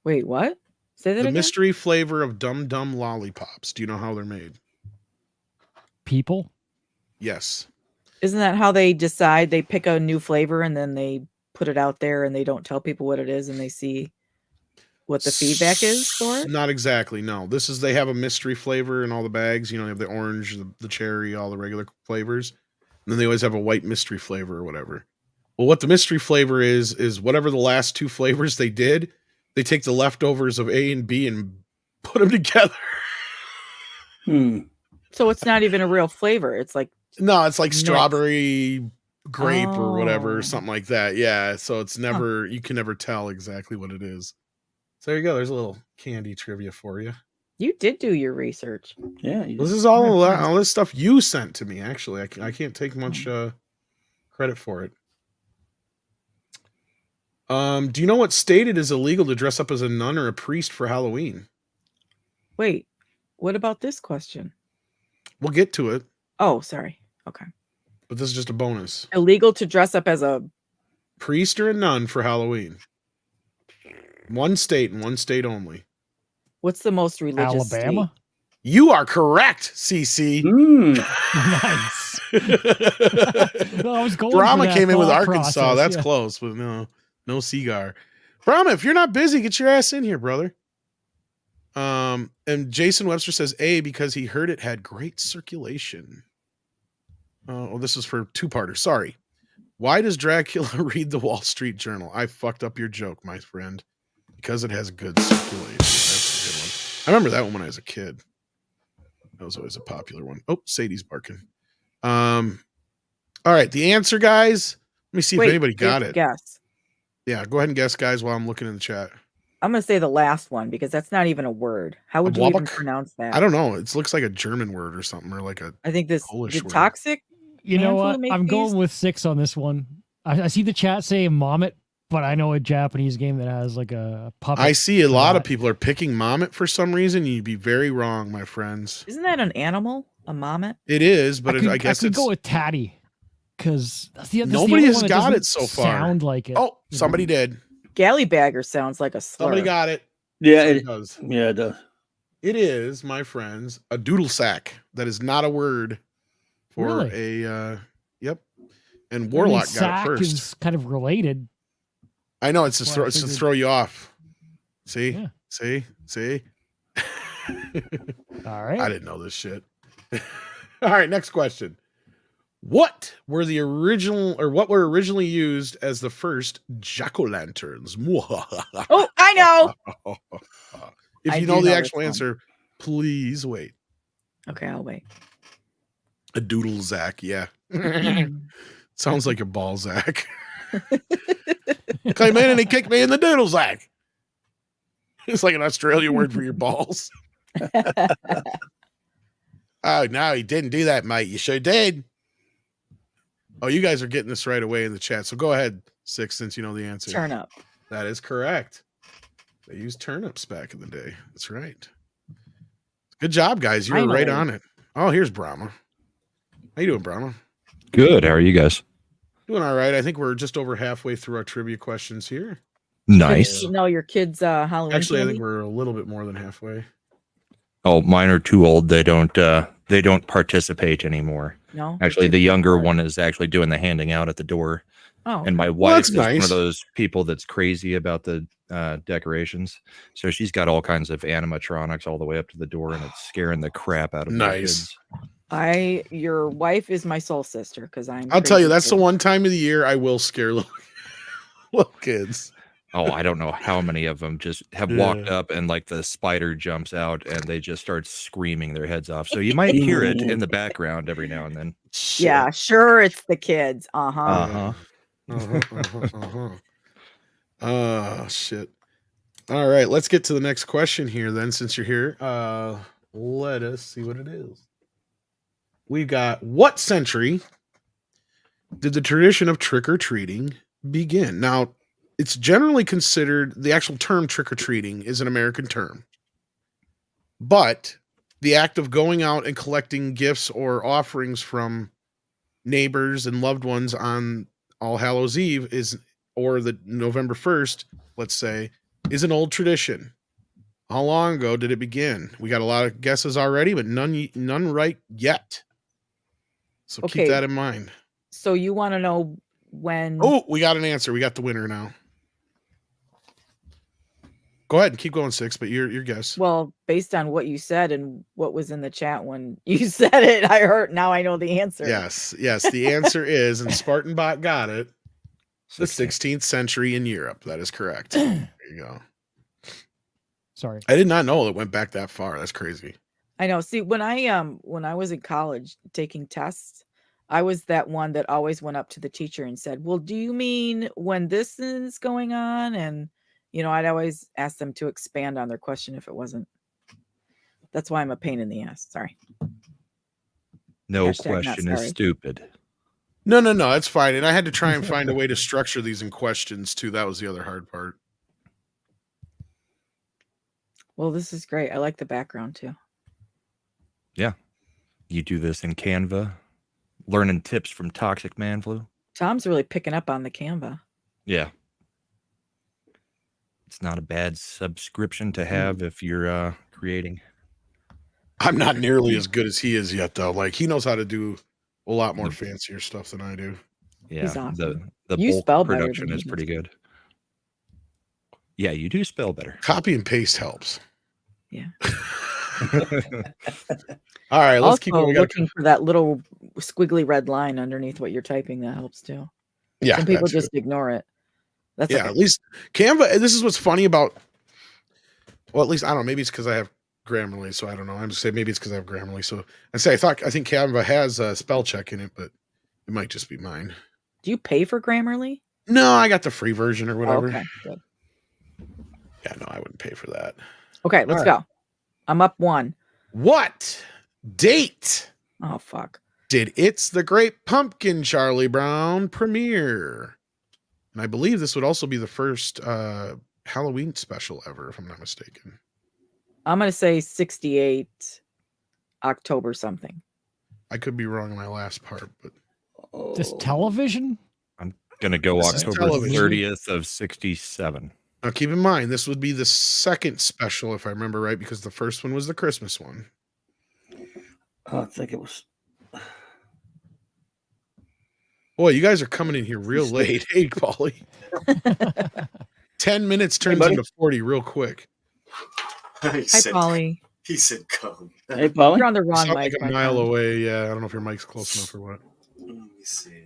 Wait, what? Say that The again? mystery flavor of Dum Dum lollipops. Do you know how they're made? People? Yes. Isn't that how they decide? They pick a new flavor and then they put it out there and they don't tell people what it is and they see what the feedback is for it? Not exactly. No. They have a mystery flavor in all the bags. You know, they have the orange, the cherry, all the regular flavors. And then they always have a white mystery flavor or whatever. Well, what the mystery flavor is whatever the last two flavors they did, they take the leftovers of A and B and put them together. So it's not even a real flavor. It's like No, it's like mixed. strawberry grape or whatever, Oh. something like that. Yeah. So it's never, you can never tell exactly what it is. So there you go. There's a little candy trivia for you. You did do your research. Yeah. This is all this stuff you sent to me, actually. I can't take much credit for it. Do you know what state it is illegal to dress up as a nun or a priest for Halloween? Wait, what about this question? We'll get to it, Oh, sorry. Okay. but this is just a bonus. Illegal to dress up as a Priest or a nun for Halloween. One state and one state only. what's the most religious Alabama? state? You are correct, CC. Nice. No, I was going for Brahma that came in with thought Arkansas. process, That's yeah. close, but no cigar. Brahma, if you're not busy, get your ass in here, brother. And Jason Webster says A because he heard it had great circulation. Well, this is for two-parter. Sorry. Why does Dracula read the Wall Street Journal? I fucked up your joke, my friend. Because it has good circulation. That's a good one. I remember that one when I was a kid. That was always a popular one. Oh, Sadie's barking. All right, the answer, guys. Let me see Wait, if anybody give got a it. Guess. Yeah, go ahead and guess, guys, while I'm looking in the chat. I'm gonna say the last one because that's not even a word. How would you even Wabak? pronounce that? I don't know. It looks like a German word or something, or like a I think this Polish did word. toxic. You know Man flu what? make I'm these? going with 6 on this one. I see the chat saying Mommet, but I know a Japanese game that has like a puppet. I see a for lot of that. people are picking Mommet for some reason. You'd be very wrong, my friends. Isn't that an animal? A mommet? It is, but I guess I could it's go with Tatty because nobody has got it so far. Sound like it. Oh, somebody did. Gallybagger sounds like a slur. Somebody got it. Yeah, Somebody it does. Yeah, it does. It is, my friends, a doodle sack. That is not a word for Really? a. Yep. And I mean, Warlock got it sack first. is kind of related. I know it's to Well, throw. I It's to figured- throw you off. See, Yeah. see. All right. I didn't know this shit. All right, next question. What were originally used as the first jack-o'-lanterns? Oh, I know. If I you do know the know actual this one. answer, please wait. Okay, I'll wait. A doodle zack, yeah. Sounds like a ball zack. Came in and he kicked me in the doodle zack. It's like an Australian word for your balls. Oh, no, he didn't do that, mate. You sure did. Oh, you guys are getting this right away in the chat. So go ahead, 6, since you know the answer. Turnip. That is correct. They used turnips back in the day. That's right. Good job, guys. You were right Finally. on it. Oh, here's Brahma. How you doing, Brahma? Good. How are you guys? Doing all right. I think we're just over halfway through our trivia questions here. Nice. You know your kids' Halloween Actually, I candy? think we're a little bit more than halfway. Oh, mine are too old. They don't participate anymore. No? Actually, the younger one is actually doing the handing out at the door. Oh, And my okay. wife that's is one nice. of those people that's crazy about the decorations. So she's got all kinds of animatronics all the way up to the door, and it's scaring the crap out of my Nice. kids. Your wife is my soul sister because I'm. I'll tell you, crazy that's the too. one time of the year I will scare little kids. Oh, I don't know how many of them just have walked up and like the spider jumps out and they just start screaming their heads off. So you might hear it in the background every now and then. Yeah, sure. It's the kids. Uh-huh. Oh, shit. All right, let's get to the next question here then, since you're here. Let us see what it is. We've got, what century did the tradition of trick-or-treating begin? Now, it's generally considered, the actual term trick-or-treating is an American term. But the act of going out and collecting gifts or offerings from neighbors and loved ones on All Hallows Eve or the November 1st, let's say, is an old tradition. How long ago did it begin? We got a lot of guesses already, but none right yet. So Okay. keep that in mind. So you want to know when? Oh, we got an answer. We got the winner now. Go ahead and keep going, 6, but your guess. Well, based on what you said and what was in the chat when you said it, I heard. Now I know the answer. Yes. The answer is, and Spartan Bot got it, the 16th century in Europe. That is correct. There you go. Sorry. I did not know it went back that far. That's crazy. I know. See, when I was in college taking tests, I was that one that always went up to the teacher and said, "Well, do you mean when this is going on?" And I'd always ask them to expand on their question if it wasn't. That's why I'm a pain in the ass. Sorry. No Hashtag not question is sorry. stupid. No, it's fine. And I had to try and find a way to structure these in questions too. That was the other hard part. Well, this is great. I like the background too. Yeah. You do this in Canva, learning tips from Toxic Man Flu. Tom's really picking up on the Canva. Yeah. It's not a bad subscription to have if you're creating. I'm not nearly as good as he is yet, though. Like, he knows how to do a lot more fancier stuff than I do. Yeah, He's awesome. the You bulk spell better production than is he pretty does. good. Yeah, you do spell better. Copy and paste helps. Yeah. All right, let's keep Also, going. We gotta- looking for that little squiggly red line underneath what you're typing. That helps too. Yeah, Some people that too. just ignore it. That's yeah, okay. at least Canva. This is what's funny about. Well, at least I don't know. Maybe it's because I have Grammarly, so I don't know. I'm just saying maybe it's because I have Grammarly. So I think Canva has a spell check in it, but it might just be mine. Do you pay for Grammarly? No, I got the free version or Oh, whatever. okay, good. Yeah, no, I wouldn't pay for that. Okay, let's go. I'm up 1. What date Oh fuck. did It's the Great Pumpkin Charlie Brown premiere? And I believe this would also be the first Halloween special ever, if I'm not mistaken. I'm gonna say 68 October something. I could be wrong on my last part, but This television? I'm gonna go This is October television. 30th of 67. Now keep in mind this would be the second special, if I remember right, because the first one was the Christmas one. I think it was. Boy, you guys are coming in here real late. Hey, Paulie. 10 minutes turns into 40 real quick. Hi, Polly. He said come. Hey, Paulie. You're on the wrong Sound mic. like a my mile friend. away. Yeah, I don't know if your mic's close enough or what. Let me see.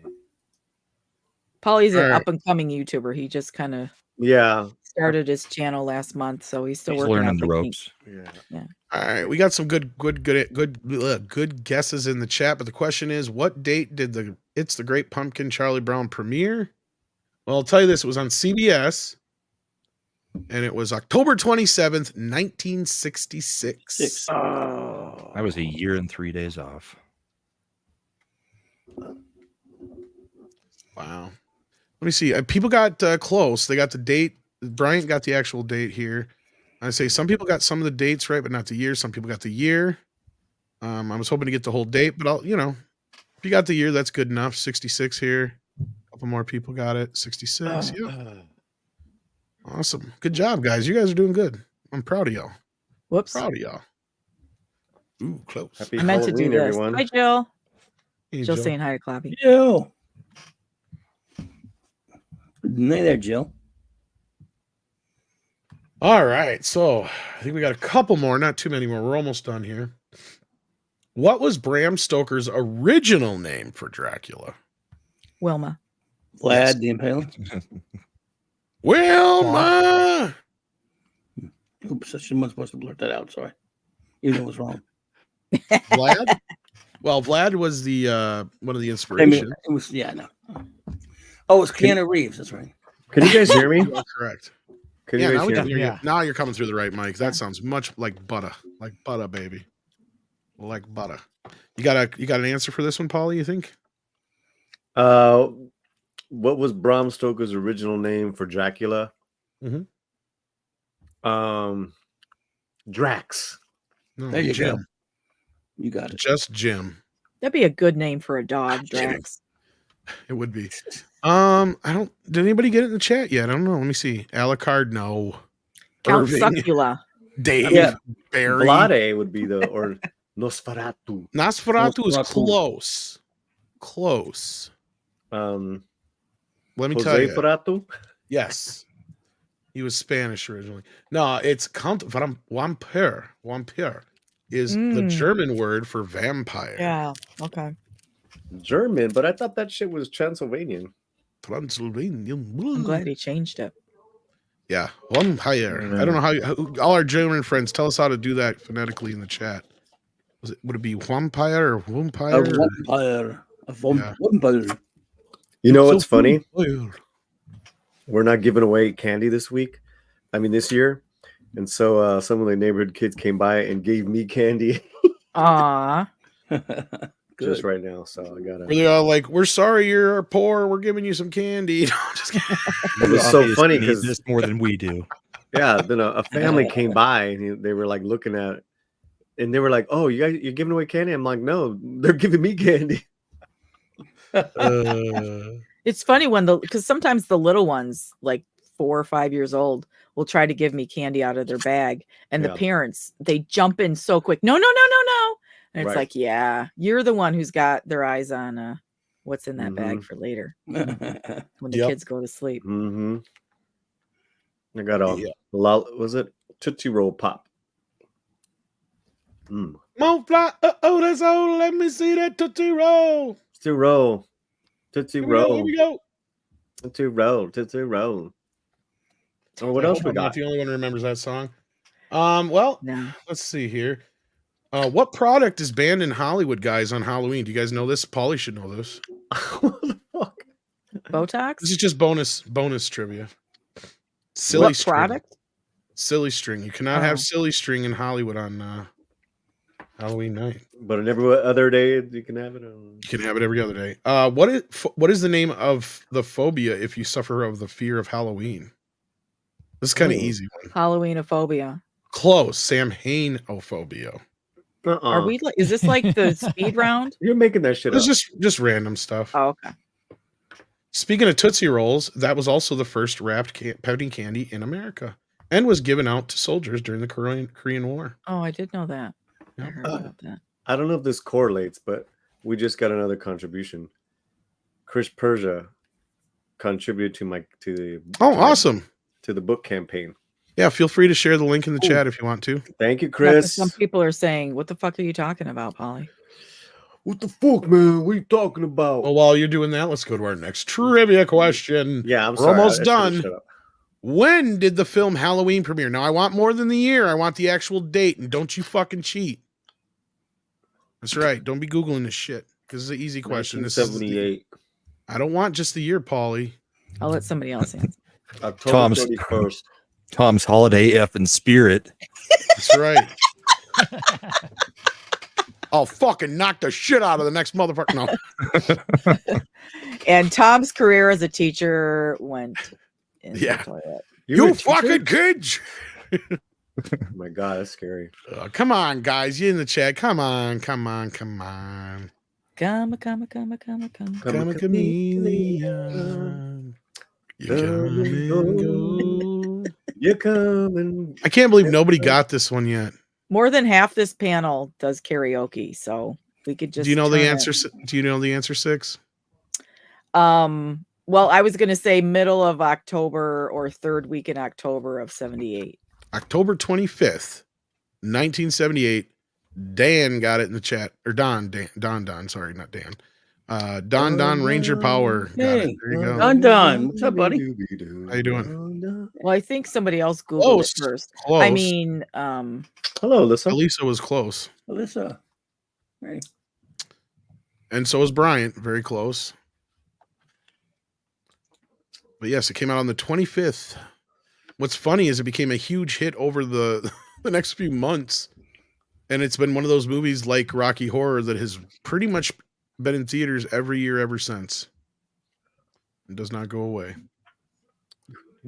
Polly's an All right. up and coming YouTuber. He just kind of Yeah. started his channel last month, so he's still He's working learning on the ropes. Yeah. All right, we got some good guesses in the chat, but the question is, what date did the It's the Great Pumpkin Charlie Brown premiere? Well, I'll tell you this: it was on CBS, and it was October 27th, 1966. Oh. I was a year and 3 days off. Wow. Let me see. People got close. They got the date. Bryant got the actual date here. I say some people got some of the dates right, but not the year. Some people got the year. I was hoping to get the whole date, but if you got the year, that's good enough. 66 here. A couple more people got it. 66. Yeah. Awesome. Good job, guys. You guys are doing good. I'm proud of y'all. Whoops. Proud of y'all. Ooh, close. Happy I meant to do Halloween, this. everyone. Hi, Jill. Hey, Jill Jill. saying hi to Clappy. Jill. Good night there, Jill. All right. So I think we got a couple more, not too many more. We're almost done here. What was Bram Stoker's original name for Dracula? Wilma. Vlad Yes. the Impaler. Wilma! Oops, I shouldn't supposed to blurt that out. Sorry. Even though it was wrong. Vlad? Well, Vlad was the one of the I mean, inspirations. it was, yeah, no. Oh, it's Keanu Reeves. That's right. Can you guys hear me? You are correct. Can Yeah, you now guys we hear can me? hear you. Now you're coming through the right mic. That sounds much like butter. Like butter, baby. Like butter. You got an answer for this one, Paulie, you think? What was Bram Stoker's original name for Dracula? Mhm. Drax. No, There you Jim. go. You got it. Just Jim. That'd be a good name for a dog, kidding. Drax. It would be. I don't. Did anybody get it in the chat yet? I don't know. Let me see. Alucard, no. Count Irving, Succula. Dave, Yeah. Barry. Vlade would be or Nosferatu. Nosferatu is Nosferatu. close. Close. Let me tell Jose you. Ferratu? Yes. He was Spanish originally. No, it's Count Vampire. Vampire is the German word for vampire. Yeah. Okay. German, but I thought that shit was Transylvanian. Transylvanian. I'm glad he changed it. Yeah, vampire. I don't know how all our German friends tell us how to do that phonetically in the chat. Would it be vampire or vampire? A vampire. A vampire. You know what's So funny? vampire. We're not giving away candy this year. And so some of the neighborhood kids came by and gave me candy Aw. just right now. So I got Were it. they all like, "We're sorry you're poor. We're giving you some candy." No, just kidding. It was so Obviously funny need because this more than we do. yeah, then a family came by and they were like looking at it, and they were like, "Oh, you're giving away candy?" I'm like, "No, they're giving me candy." It's funny because sometimes the little ones, like 4 or 5 years old, will try to give me candy out of their bag, and the Yeah. parents, they jump in so quick. No, no, no, no, no. And it's Right. like, yeah, you're the one who's got their eyes on what's in that bag Mhm. for later when the Yep. kids go to sleep. Mm-hmm. I got a Yeah. was it Tootsie Roll Pop? Won't fly. Oh, that's all. Let me see that Tootsie Roll. Tootsie Roll. Tootsie Here we go. Here Roll. we go. Tootsie Roll. Tootsie Roll. Or what I else hope we I'm not got? the only one who remembers that song. Well, No. let's see here. What product is banned in Hollywood, guys, on Halloween? Do you guys know this? Paulie should know this. What the fuck? Botox? This is just bonus trivia. Silly What string. product? Silly string. You cannot have Oh. silly string in Hollywood on Halloween night. But on every other day, you can have it. You can have it every other day. What is the name of the phobia if you suffer of the fear of Halloween? This is kind of easy one. Halloweenophobia. Close. Samhainophobia. Are we? Is this like the speed round? You're making that shit It's up. just random stuff. Oh, okay. Speaking of Tootsie Rolls, that was also the first wrapped pouting candy in America and was given out to soldiers during the Korean War. Oh, I did know that. I heard about that. I don't know if this correlates, but we just got another contribution. Chris Persia contributed to awesome to the book campaign. Yeah, feel free to share the link in the chat if you want to. Thank you, Yeah, 'cause Chris. some people are saying, "What the fuck are you talking about, Polly?" What the fuck, man? What are you talking about? Well, while you're doing that, let's go to our next trivia question. Yeah, I'm We're sorry. almost I done. should've shut up. When did the film Halloween premiere? Now, I want more than the year. I want the actual date, and don't you fucking cheat. That's right. Don't be Googling this shit. This is an easy question. This is 1978. I don't want just the year, Paulie. I'll let somebody else answer. October Tom's 31st. Tom's holiday F in spirit. That's right. I'll fucking knock the shit out of the next motherfucker. No. And Tom's career as a teacher went in Yeah. the toilet. You fucking kids. Oh my God, that's scary. Come on, guys. You in the chat. Come on. Come on. Come on. Come. Come a chameleon. You come and go. You come and I can't believe nobody got this one yet. More than half this panel does karaoke, so we could just. Do you know the turn answer? it. Do you know the answer 6? Well, I was going to say middle of October or third week in October of 78. October 25th, 1978. Dan got it in the chat. Or Don. Sorry, not Dan. Don Ranger Power. Got it. There you go. Don. What's up, buddy? How you doing? Well, I think somebody else Googled Close. it first. Close. I mean, hello, Alyssa. Alyssa was close. Alyssa. Hey. And so was Bryant. Very close. But yes, it came out on the 25th. What's funny is it became a huge hit over the next few months. And it's been one of those movies like Rocky Horror that has pretty much been in theaters every year ever since. It does not go away.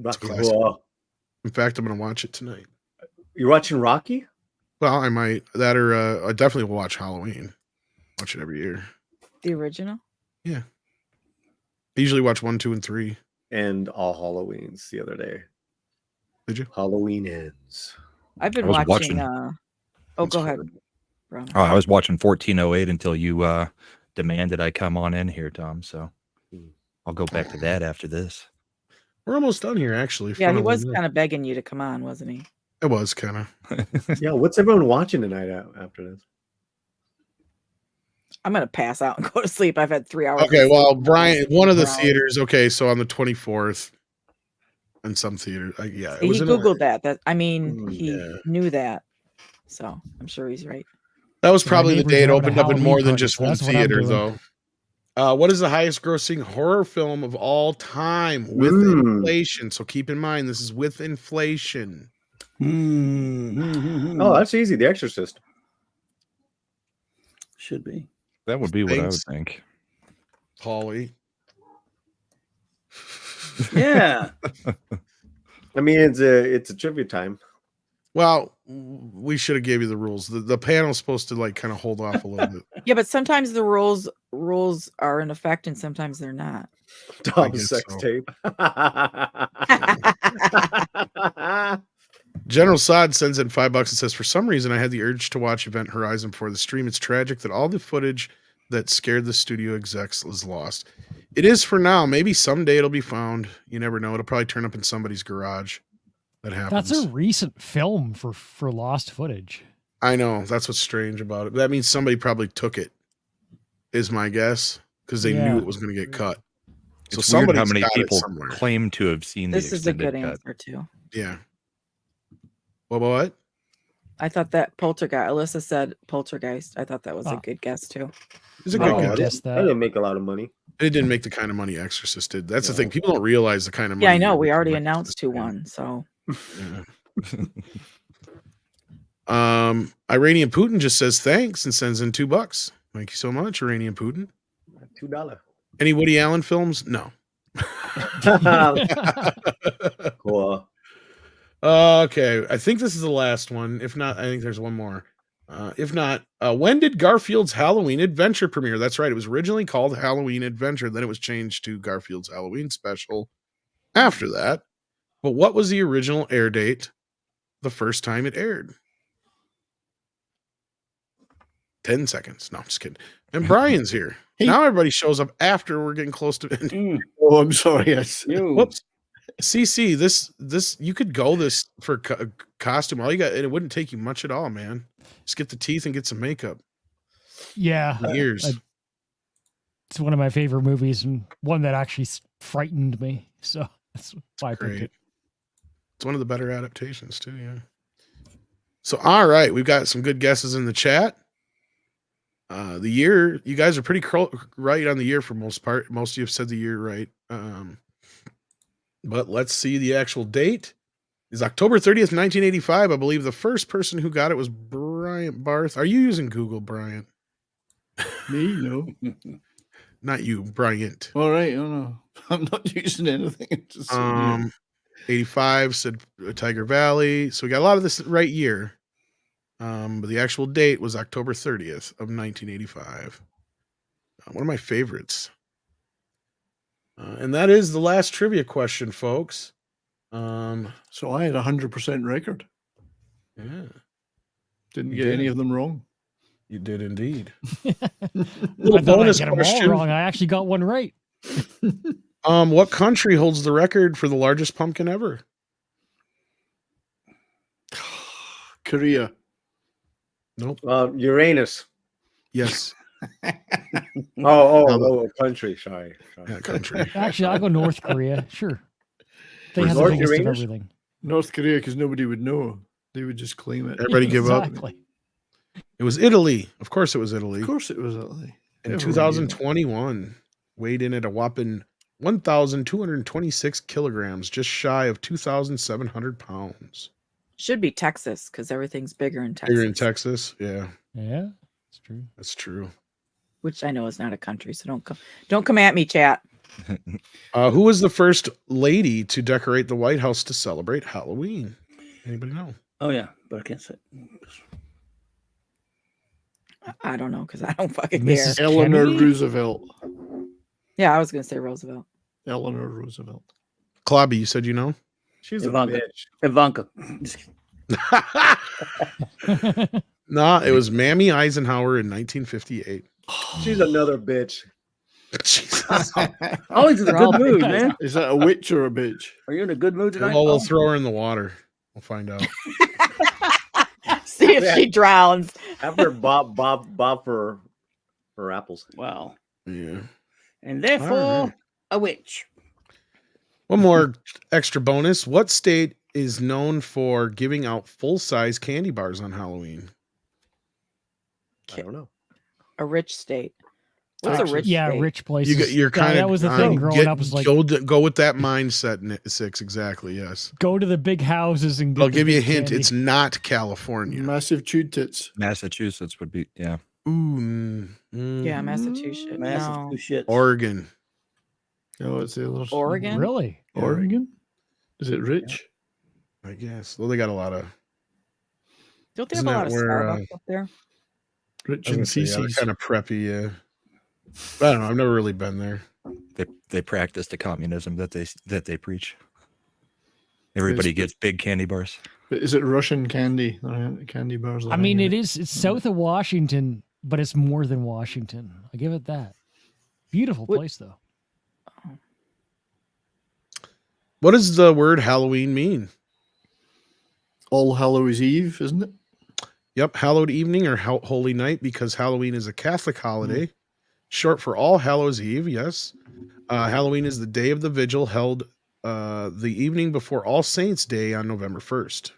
It's a classic. Wow. In fact, I'm going to watch it tonight. You're watching Rocky? Well, I might. That or I definitely will watch Halloween. Watch it every year. the original. Yeah. I usually watch 1, 2, and 3. And All Halloweens the other day. Did you? Halloween Ends. I've been I was watching. watching- Go ahead. Bro. Oh, I was watching 1408 until you demanded I come on in here, Tom. So I'll go back to that after this. We're almost done here, actually. Yeah, he funnily was enough. kind of begging you to come on, wasn't he? It was kind of. Yeah, what's everyone watching tonight after this? I'm gonna pass out and go to sleep. I've had 3 hours. Okay, of well, sleep. Brian, one of the Wow. theaters. Okay, so on the 24th, in some theater, yeah, it He was in googled that. That I mean, he yeah. knew that, so I'm sure he's right. That was So my probably the neighbor's day it having a opened up in Halloween more than party, just so one that's what I'm theater, doing. though. What is the highest grossing horror film of all time with inflation? So keep in mind, this is with inflation. Oh, that's easy. The Exorcist. Should be. That would be what I would Thanks. think. Paulie. Yeah. I mean, it's a trivia time. Well, we should have gave you the rules. The panel's supposed to like kind of hold off a little bit. Yeah, but sometimes the rules are in effect, and sometimes they're not. Tom's guess sex so. tape. General Sod sends in $5 and says, for some reason, I had the urge to watch Event Horizon before the stream. It's tragic that all the footage that scared the studio execs is lost. It is for now. Maybe someday it'll be found. You never know. It'll probably turn up in somebody's garage. That happens. That's a recent film for lost footage. I know. That's what's strange about it. That means somebody probably took it, is my guess, because they Yeah. knew it was going to get cut. So It's weird how somebody's many got it people somewhere. claim to have seen This the is a extended good cut. answer too. Yeah. What? I thought that Poltergeist. Alyssa said Poltergeist. I thought that was a Ah. good guess too. It's a I good would guess. guess I that. didn't make a lot of money. It didn't make the kind of money Exorcist did. That's the thing. People don't realize the kind of money. Yeah, I know. the We already original announced who Exorcist won. So made. Yeah. Iranian Putin just says thanks and sends in $2. Thank you so much, Iranian Putin. $2. Any Woody Allen films? No. Cool. Okay, I think this is the last one. If not, I think there's one more. If not, when did Garfield's Halloween Adventure premiere? That's right. It was originally called Halloween Adventure. Then it was changed to Garfield's Halloween Special after that. But what was the original air date the first time it aired? 10 seconds. No, I'm just kidding. And Brian's here. Now everybody shows up after we're getting close to ending. Oh, I'm sorry. Whoops. CC, this you could go this for costume. All you got, it wouldn't take you much at all, man. Just get the teeth and get some makeup. Yeah. Ears. It's one of my favorite movies and one that actually frightened me. So that's why I picked Great. it. It's one of the better adaptations too, yeah. So all right, we've got some good guesses in the chat. The year, you guys are pretty right on the year for most part. Most of you have said the year right. But let's see the actual date. Is October 30th, 1985. I believe the first person who got it was Bryant Barth. Are you using Google, Bryant? Me? No. Not you, Bryant. All right. Oh, no. I'm not using anything. I'm just 85 said Tiger Valley. So we got a lot of this right year. But the actual date was October 30th of 1985. One of my favorites. And that is the last trivia question, folks. So I had 100% record. Yeah. Didn't You get any did. of them wrong. You did indeed. I Little thought I'd bonus get them all question. wrong. I actually got one right. What country holds the record for the largest pumpkin ever? Korea. Nope. Uranus. Yes. Oh, country. Sorry. Yeah, country. Actually, I'll go North Korea. Sure. They Was have the North biggest of Uranus? everything. North Korea, because nobody would know. They would just claim it. Everybody give up. Exactly. It was Italy. Of course it was Italy. Of course it was Italy. In Everyone knew 2021, weighed in at a whopping 1,226 kilograms, just shy of 2,700 pounds. Should be Texas because everything's bigger in Texas. Bigger in Texas, yeah, Yeah, it's true. that's true. Which I know is not a country, so don't come at me, chat. Who was the first lady to decorate the White House to celebrate Halloween? Anybody know? Oh yeah, but I can't say. I don't know because I don't fucking Mrs. care. Eleanor Kennedy? Roosevelt. Yeah, I was gonna say Roosevelt. Eleanor Roosevelt. Klobby, you said you know? She's Ivanka. a bitch. Ivanka. Nah, it was Mammy Eisenhower in 1958. She's another bitch. Jesus. Ollie's in a They're all good mood, bitches. man. Is that a witch or a bitch? Are you in a good mood tonight? Well, we'll Paul? throw her in the water. We'll find out. See if she drowns. After Bob for apples. Wow. Yeah. And therefore, All right. a witch. One more extra bonus. What state is known for giving out full-size candy bars on Halloween? I don't know. A rich state. What's a rich Yeah, state? rich places. You're kind of that was the thing growing up. Was like go with that mindset. Six exactly. Yes. go to the big houses and. Get I'll the give you a big hint. candy. It's not California. Massive chewed tits. Massachusetts would be, yeah. Ooh, Yeah, Massachusetts. Massive No. two shits. Oregon. Oh, it's the other. Oregon? Really? Oregon? Is it rich? I guess. Well, they got a lot of. Don't they have Isn't a that lot of where, Starbucks up there? Rich and feces. Kind of preppy. Yeah. I don't know. I've never really been there. They practice the communism that they preach. Everybody gets big candy bars. But is it Russian candy? Candy bars. I mean, it's south of Washington, but it's more than Washington. I give it that. Beautiful place, though. What does the word Halloween mean? All Hallows Eve, isn't it? Yep, hallowed evening or holy night, because Halloween is a Catholic holiday, short for All Hallows Eve. Yes, Halloween is the day of the vigil held the evening before All Saints Day on November 1st.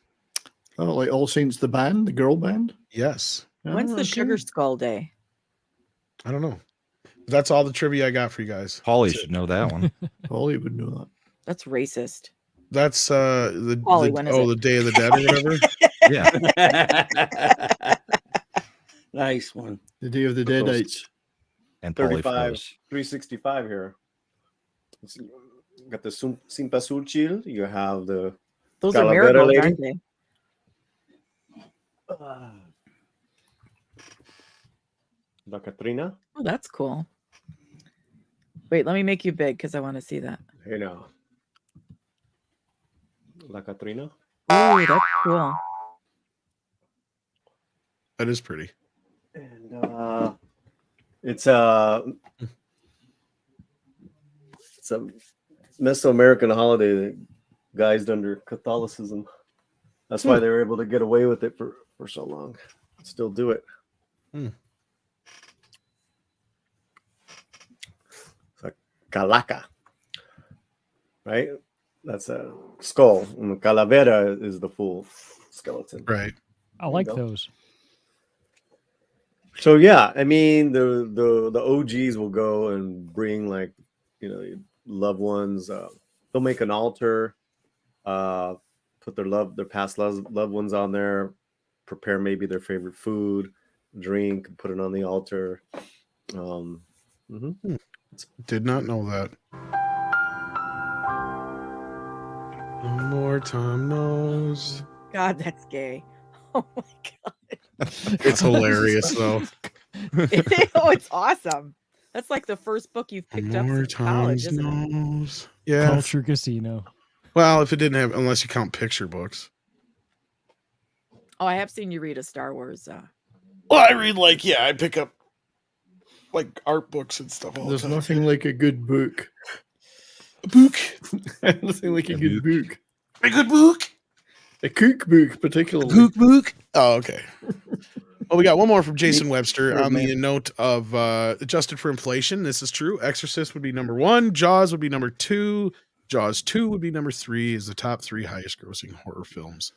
Oh, like All Saints, the band, the girl band. Yes. When's the Sugar Skull Day? I don't know. That's all the trivia I got for you guys. Holly should know that one. Holly would know that. That's racist. That's Wally, when is it? the Day of the Dead or whatever. Yeah. Nice one. The Day of the Deadites. And 35, polyphores. 365 here. Got the Simpasuchil. You have the Those are Calavera marigolds, lady. aren't they? La Catrina. Oh, that's cool. Wait, let me make you big because I want to see that. Hey now. La Catrina. Oh, that's cool. That is pretty. And it's a Mesoamerican holiday that guised under Catholicism. That's why they were able to get away with it for so long. Still do it. It's a calaca, right? That's a skull. And the calavera is the full skeleton. Right. I like those. So yeah, I mean the OGs will go and bring like loved ones. They'll make an altar, put their past loved ones on there, prepare maybe their favorite food, drink, put it on the altar. Did not know that. No more Tom knows. God, that's gay. Oh my god. It's hilarious though. Oh, it's awesome. That's like the first book you've picked up More since college, Tom's isn't it? knows. Yeah. Culture Casino. Well, if it didn't have, unless you count picture books. Oh, I have seen you read a Star Wars. Well, I read I pick up like art books and stuff all There's the time. nothing like a good book. A book. Nothing like a good book. A good book. A cookbook, particularly. Cookbook. Oh, okay. Well, we got one more from Jason Webster Sure, on the man. note of adjusted for inflation. This is true. Exorcist would be number 1. Jaws would be number 2. Jaws 2 would be number 3 is the top 3 highest grossing horror films.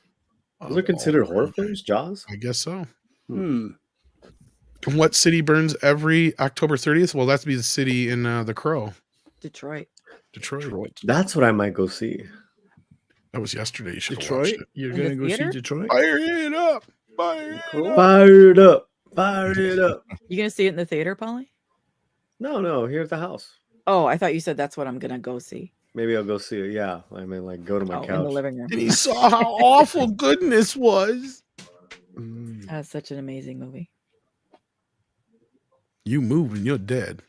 Those are considered horror films, Jaws? I guess so. And what city burns every October 30th? Well, that'd be the city in The Crow. Detroit. Detroit. That's what I might go see. That was yesterday. You should have watched Detroit? it. You're In going the to go see theater? Detroit? Fire it up. Fire it up. Fire it up. Fire it up. You gonna see it in the theater, Polly? No, here at the house. Oh, I thought you said that's what I'm gonna go see. Maybe I'll go see it. Yeah. I mean, like, go to my Oh, in couch. the living room. And he saw how awful goodness was. That's such an amazing movie. You move and you're dead.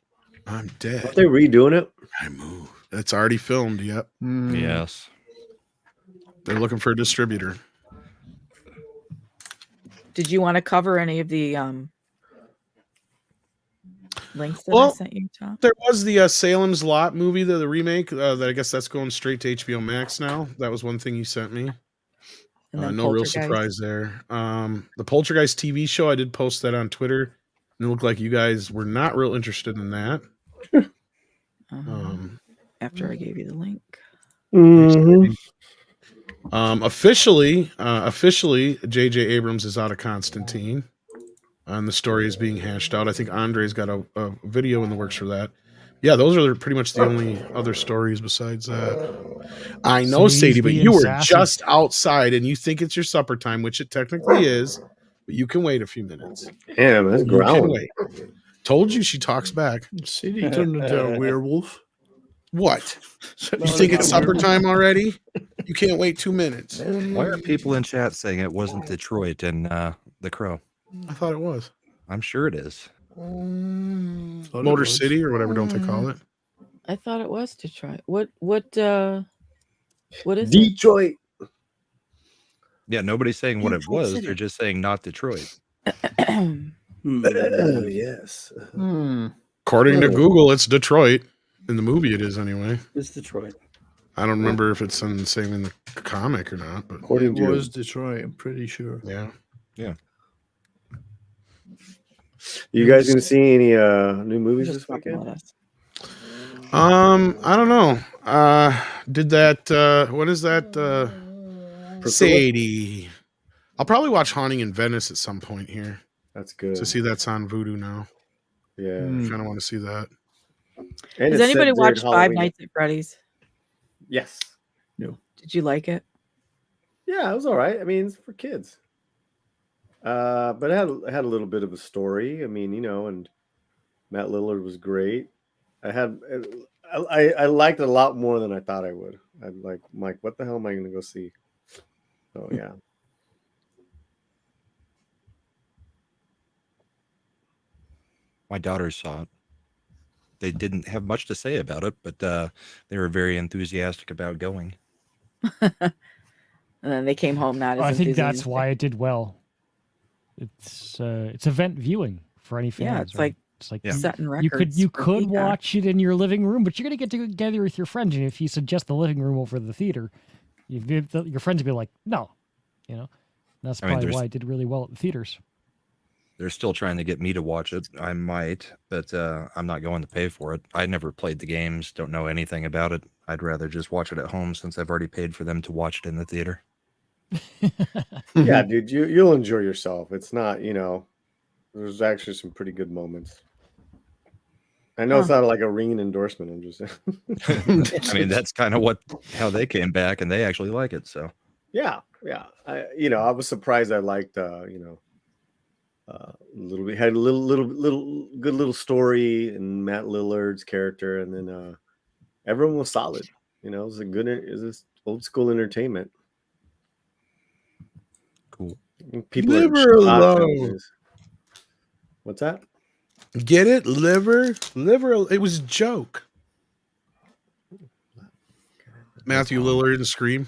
I'm Are dead. they redoing it? I move. It's already filmed. Yep. Yes. They're looking for a distributor. Did you want to cover any of the links that I sent you, Tom? There was the Salem's Lot movie, the remake. That I guess that's going straight to HBO Max now. That was one thing you sent me. And then No real Poltergeist. surprise there. The Poltergeist TV show, I did post that on Twitter. And it looked like you guys were not real interested in that. After I gave you the link. Officially, J.J. Abrams is out of Constantine. And the story is being hashed out. I think Andre's got a video in the works for that. Yeah, those are pretty much the only other stories besides that. I know, Sadie, but you were just outside and you think it's your supper time, which it technically is, but you can wait a few minutes. Damn, that's You can growling. wait. Told you she talks back. Sadie turned into a werewolf. What? You think it's supper time already? You can't wait 2 minutes. Why are people in chat saying it wasn't Detroit and The Crow? I thought it was. I'm sure it is. Motor City or whatever, don't they call it? I thought it was Detroit. What is Detroit. Yeah, nobody's saying what it Detroit was. City. They're just saying not Detroit. Yes. According to Google, it's Detroit. In the movie, it is anyway. It's Detroit. I don't remember if it's in the same in the comic or not, but It was Detroit, I'm pretty sure. yeah. Yeah. You guys gonna see any new movies this weekend? I don't know. Did that what is that Sadie? I'll probably watch Haunting in Venice at some point here. That's good. To see that's on Vudu now. Yeah. Kind of want to see that. And Has it's set anybody during watched Five Halloween. Nights at Freddy's? Yes. No. Did you like it? Yeah, it was all right. I mean, it's for kids. But it had a little bit of a story. I mean, and Matt Lillard was great. I liked it a lot more than I thought I would. I'm like, what the hell am I going to go see? So yeah. My daughters saw it. They didn't have much to say about it, but they were very enthusiastic about going. And then they came home not as I think that's enthusiastic. why it did well. It's event viewing for any fans. Yeah, it's right? like It's like setting you records. could for could Peacock. watch it in your living room, but you're gonna get together with your friends, and if you suggest the living room over the theater, your friends will be like, no, That's I mean, probably there's- why it did really well at the theaters. They're still trying to get me to watch it. I might, but I'm not going to pay for it. I never played the games, don't know anything about it. I'd rather just watch it at home since I've already paid for them to watch it in the theater. Yeah, dude, you'll enjoy yourself. It's not, there's actually some pretty good moments. I know it's not like a ringing endorsement. I'm just saying. I mean, that's kind of how they came back, and they actually like it. So yeah. I was surprised. I liked, little bit had a little good little story and Matt Lillard's character, and then everyone was solid. It was this old school entertainment. Cool. People Leave are her shocked alone. nowadays. What's that? Get it? Liver? It was a joke. Matthew Lillard and Scream.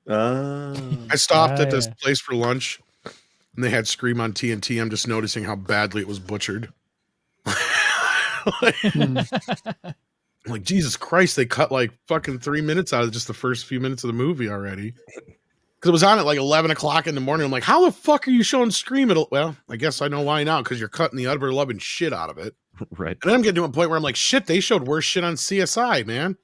I stopped at this place for lunch, and they had Scream on TNT. I'm just noticing how badly it was butchered. Like, Jesus Christ, they cut like fucking 3 minutes out of just the first few minutes of the movie already. Because it was on at like 11 o'clock in the morning. I'm like, how the fuck are you showing Scream? Well, I guess I know why now, because you're cutting the utter loving shit out of it. Right. And then I'm getting to a point where I'm like, shit, they showed worse shit on CSI, man.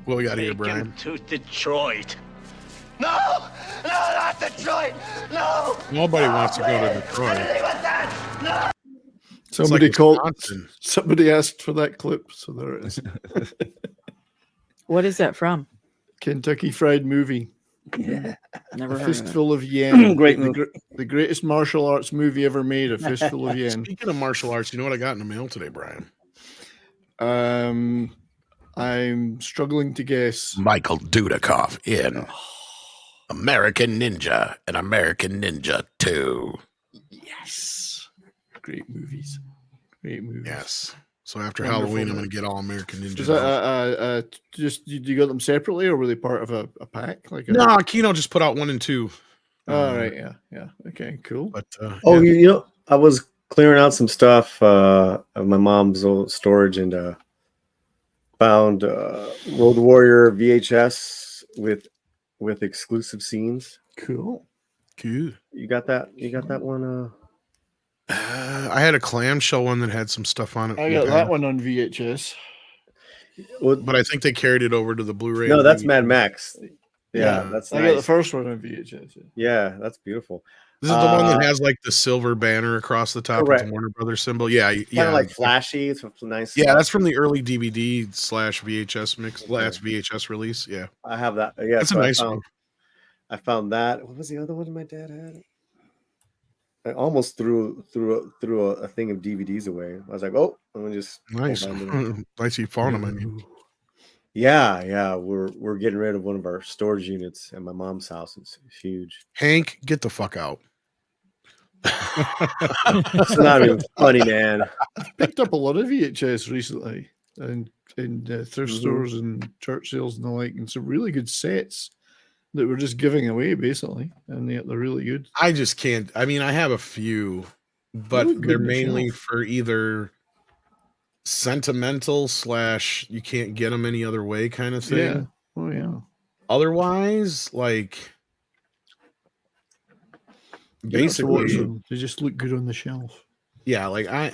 What we got here, Brian? To Detroit. No, not Detroit. No. Nobody wants to go to Detroit. No. Somebody like called. Wisconsin. Somebody asked for that clip, so there it is. What is that from? Kentucky Fried Movie. Yeah, never A heard of it. Fistful of Yen. Great the, movie. the greatest martial arts movie ever made. A Fistful of Yen. Speaking of martial arts, you know what I got in the mail today, Brian? I'm struggling to guess. Michael Dudikoff in American Ninja and American Ninja 2. Yes. Great movies. Great movies. Yes. So after Wonderful Halloween, I'm movie. going to get all American Ninja. Was that just did you got them separately, or were they part of a pack? Like No, Kino just put out 1 and 2. Oh, right, yeah. Okay, cool. But Oh, I was clearing out some stuff of my mom's old storage and found Road Warrior VHS with exclusive scenes. Cool. Cool. You got that? You got that one? I had a clamshell one that had some stuff on it. I got that one on VHS. But I think they carried it over to the Blu-ray. No, and that's DVD. Mad Max. Yeah, that's I nice. got the first one on VHS. Yeah, that's beautiful. This is the one that has like the silver banner across the top of correct. the Warner Brothers symbol. Yeah, Kind yeah. of like flashy. It's nice. Yeah, that's from the early DVD / VHS mix, last VHS release. Yeah, I have that. Yeah, that's so a nice one. I found that. What was the other one my dad had? I almost threw a thing of DVDs away. I was like, oh, I'm gonna just Nice. hold on to it. I see phone them. I mean, Yeah. We're getting rid of one of our storage units at my mom's house. It's huge. Hank, get the fuck out. It's not even funny, man. I've picked up a lot of VHS recently, and in thrift Mhm. stores and church sales and the like, and some really good sets that we're just giving away basically, and they're really good. I just can't. I mean, I have a few, but Really good they're on the mainly shelf. for either sentimental / you can't get them any other way kind of thing. Yeah. Oh yeah. Otherwise, like You don't have to watch basically, them. They just look good on the shelf. yeah. Like I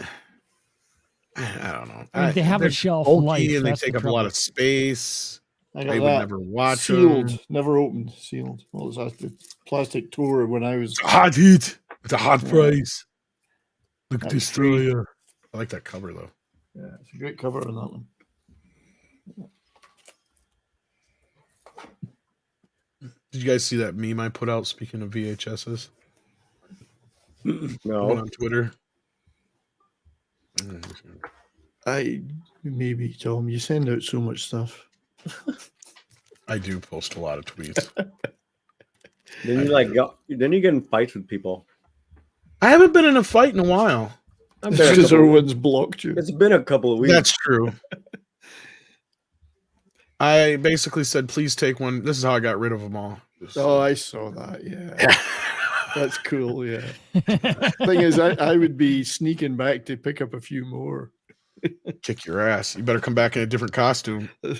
don't know. I mean, they have a they're shelf bulky life, and they that's the take up a lot trouble. of space. I got I would that never watch sealed, them. never opened, sealed. Well, it's a plastic tour when I was. It's a hot heat. It's a hot Yeah. price. Look at That was Destroyer. I like that cover though. Yeah, it's a great cover on that one. Did you guys see that meme I put out? Speaking of VHSs, the No. one on Twitter. I maybe Tom, you send out so much stuff. I do post a lot of tweets. Then then you get in fights with people. I haven't been in a fight in a while. It's because everyone's blocked you. It's been a couple of weeks. That's true. I basically said, please take one. This is how I got rid of them all. Oh, I saw that. Yeah. That's cool. Yeah. Thing is, I would be sneaking back to pick up a few more. Kick your ass. You better come back in a different costume. You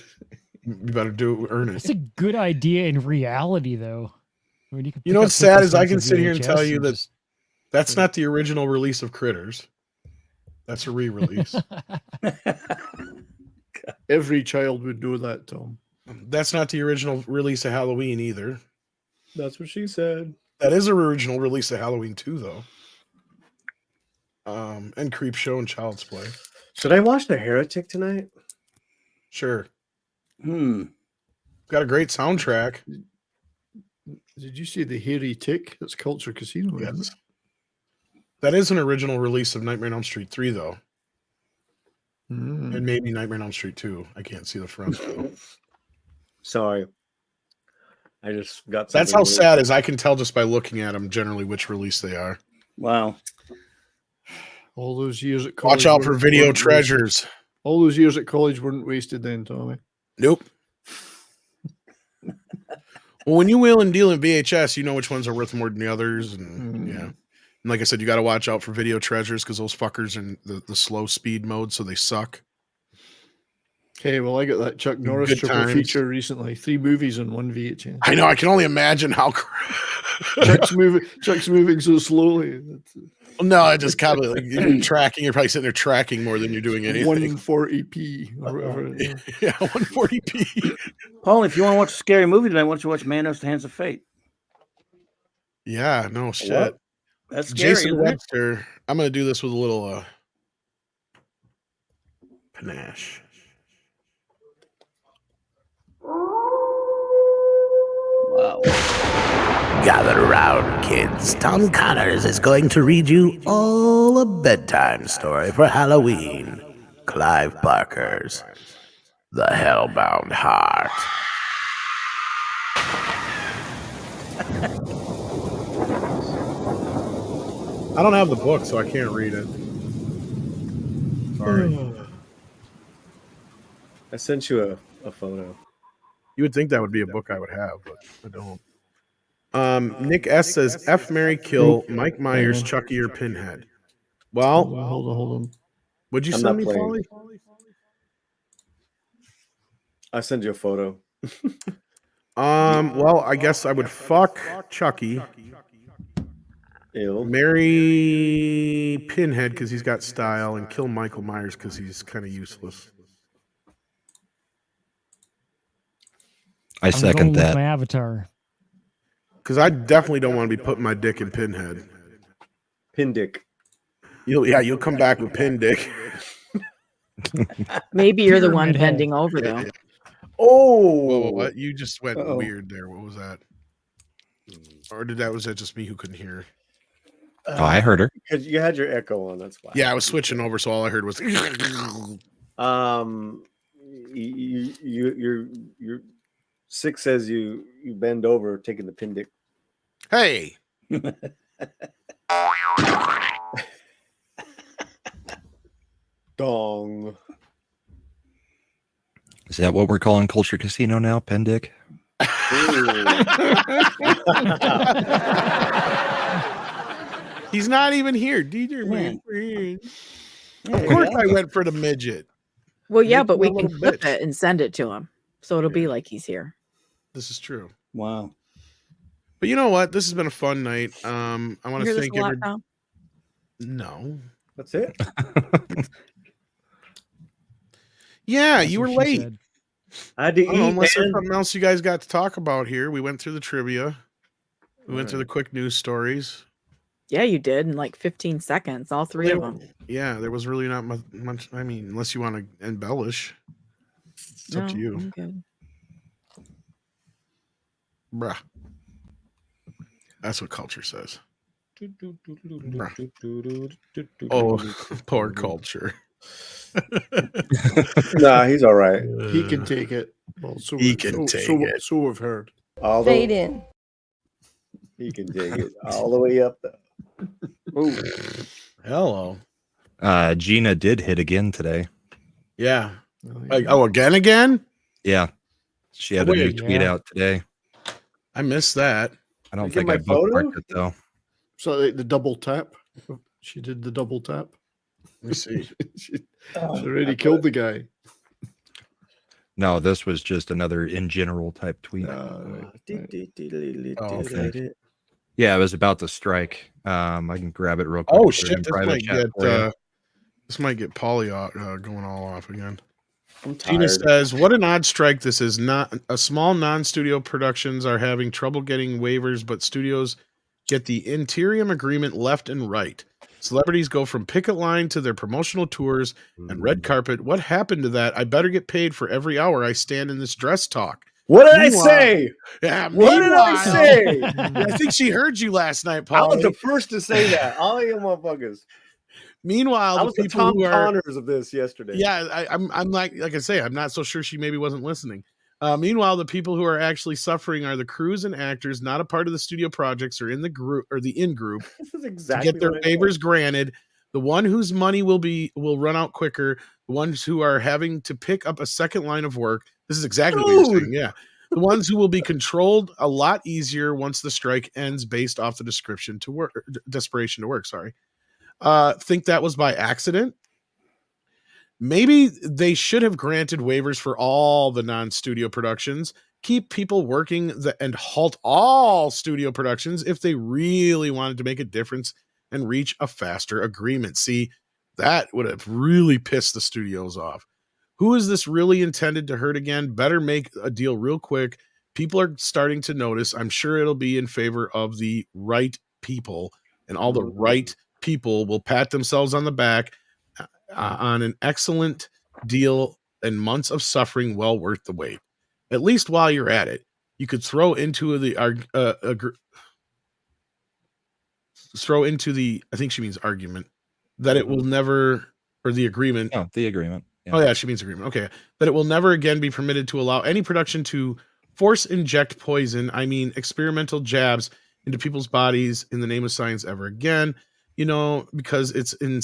better earn it. It's a good idea in reality, though. I mean, You know what's sad is I can sit here and tell you that that's not the original release of Critters. That's a re-release. Every child would know that, Tom. That's not the original release of Halloween either. That's what she said. That is an original release of Halloween 2, though. And Creepshow and Child's Play. Should I watch The Heretic tonight? Sure. Got a great soundtrack. Did you see the Hairy Tick? That's Culture Casino. Yes. Isn't it? That is an original release of Nightmare on Elm Street 3, though. Mm. And maybe Nightmare on Elm Street 2. I can't see the front. Sorry. I just got That's how sad is. I can tell just by looking at them generally which release they are. Wow. All those years at college. Watch out for weren't- video weren't treasures. wasted. All those years at college weren't wasted then, Tommy. Nope. Well, when you wheel and deal in VHS, you know which ones are worth more than the others. And yeah. And like I said, you got to watch out for video treasures because those fuckers are in the slow speed mode, so they suck. Okay, well, I got that Chuck Norris Good triple times. feature recently. 3 movies on 1 VHS. I know. I can only imagine how. Chuck's moving so slowly. No, I just kind of like you're tracking. You're probably sitting there tracking more than you're doing anything. 140p or whatever. Yeah, 140p. Paul, if you want to watch a scary movie tonight, why don't you watch Man of the Hands of Fate? Yeah, no shit. What? That's scary, Jason isn't it? Webster. I'm gonna do this with a little panache. Wow. Gather around, kids. Tom Connors is going to read you all a bedtime story for Halloween. Clive Barker's The Hellbound Heart. I don't have the book, so I can't read it. Sorry. I sent you a photo. You would think that would be a book I would have, but I don't. Nick S says F, Mary, kill Mike Myers, Chucky, or Pinhead. Well, hold on. Would you I'm send not me, playing. Polly? I send you a photo. Well, I guess I would fuck Chucky. Ew. Marry Pinhead because he's got style, and kill Michael Myers because he's kind of useless. I'm second going with that. my avatar. Because I definitely don't want to be putting my dick in Pinhead. Pin dick. You'll come back with Pin Dick. Maybe you're the one Pyramid head. bending over though. Oh, what? You just went weird there. What was that? Or was that just me who couldn't hear? Oh, I heard her. Because you had your echo on, that's why. Yeah, I was switching over, so all I heard was. Your 6 says you bend over taking the pin dick. Hey. Dong. Is that what we're calling Culture Casino now, Pendick? He's not even here. DJ man. Of course I went for the midget. Well, yeah, Make but him we a can little clip bitch. it and send it to him, so it'll be like he's here. This is true. Wow. But you know what? This has been a fun night. I want You to hear this thank a lot everybody. now? No. That's it. Yeah, you were what she late. said. I had to eat, Unless there's man. something else you guys got to talk about here. We went through the trivia. We went through the quick news stories. Yeah, you did in like 15 seconds, all three of them. Yeah, there was really not much. I mean, unless you want to embellish, it's up to No, you. I'm good. Bruh. That's what culture says. Oh, poor culture. Nah, he's all right. He can take it. Well, he can take it. So I've heard. Fade in. He can take it all the way up there. Oh, hello. Gina did hit again today. Yeah. Again? Yeah. She had a new tweet out today. I missed that. I don't You get think my I bookmarked it though. So the double tap. She did the double tap. Let me see. she already killed the guy. No, this was just another in general type tweet. Okay. Yeah, it was about the strike. I can grab it real quick. Oh shit! This might get Paulie going all off again. Gina says, "What an odd strike this is. Not a small non-studio productions are having trouble getting waivers, but studios get the interim agreement left and right. Celebrities go from picket line to their promotional tours and red carpet. What happened to that? I better get paid for every hour I stand in this dress talk." What did I say? Yeah, what did I say? I think she heard you last night, I Paul. was the first to say that. All you motherfuckers. Meanwhile, I was the people Tom who are Connors of this yesterday. yeah, I'm like I say, I'm not so sure she maybe wasn't listening. Meanwhile, the people who are actually suffering are the crews and actors, not a part of the studio projects or in the group or the in group. This is exactly to get their what I waivers granted. The one whose money will run out quicker. The ones who are having to pick up a second line of work. This is exactly what you're saying. Yeah. The ones who will be controlled a lot easier once the strike ends based off the desperation to work. Sorry. Think that was by accident. Maybe they should have granted waivers for all the non-studio productions, keep people working and halt all studio productions if they really wanted to make a difference and reach a faster agreement. See, that would have really pissed the studios off. Who is this really intended to hurt again? Better make a deal real quick. People are starting to notice. I'm sure it'll be in favor of the right people, and all the right people will pat themselves on the back on an excellent deal and months of suffering well worth the wait. At least while you're at it, you could throw into the I think she means argument that it will never, or the agreement. Oh, the agreement. Yeah. Oh yeah, she means agreement. Okay. That it will never again be permitted to allow any production to force inject poison, I mean experimental jabs into people's bodies in the name of science ever again, because it's in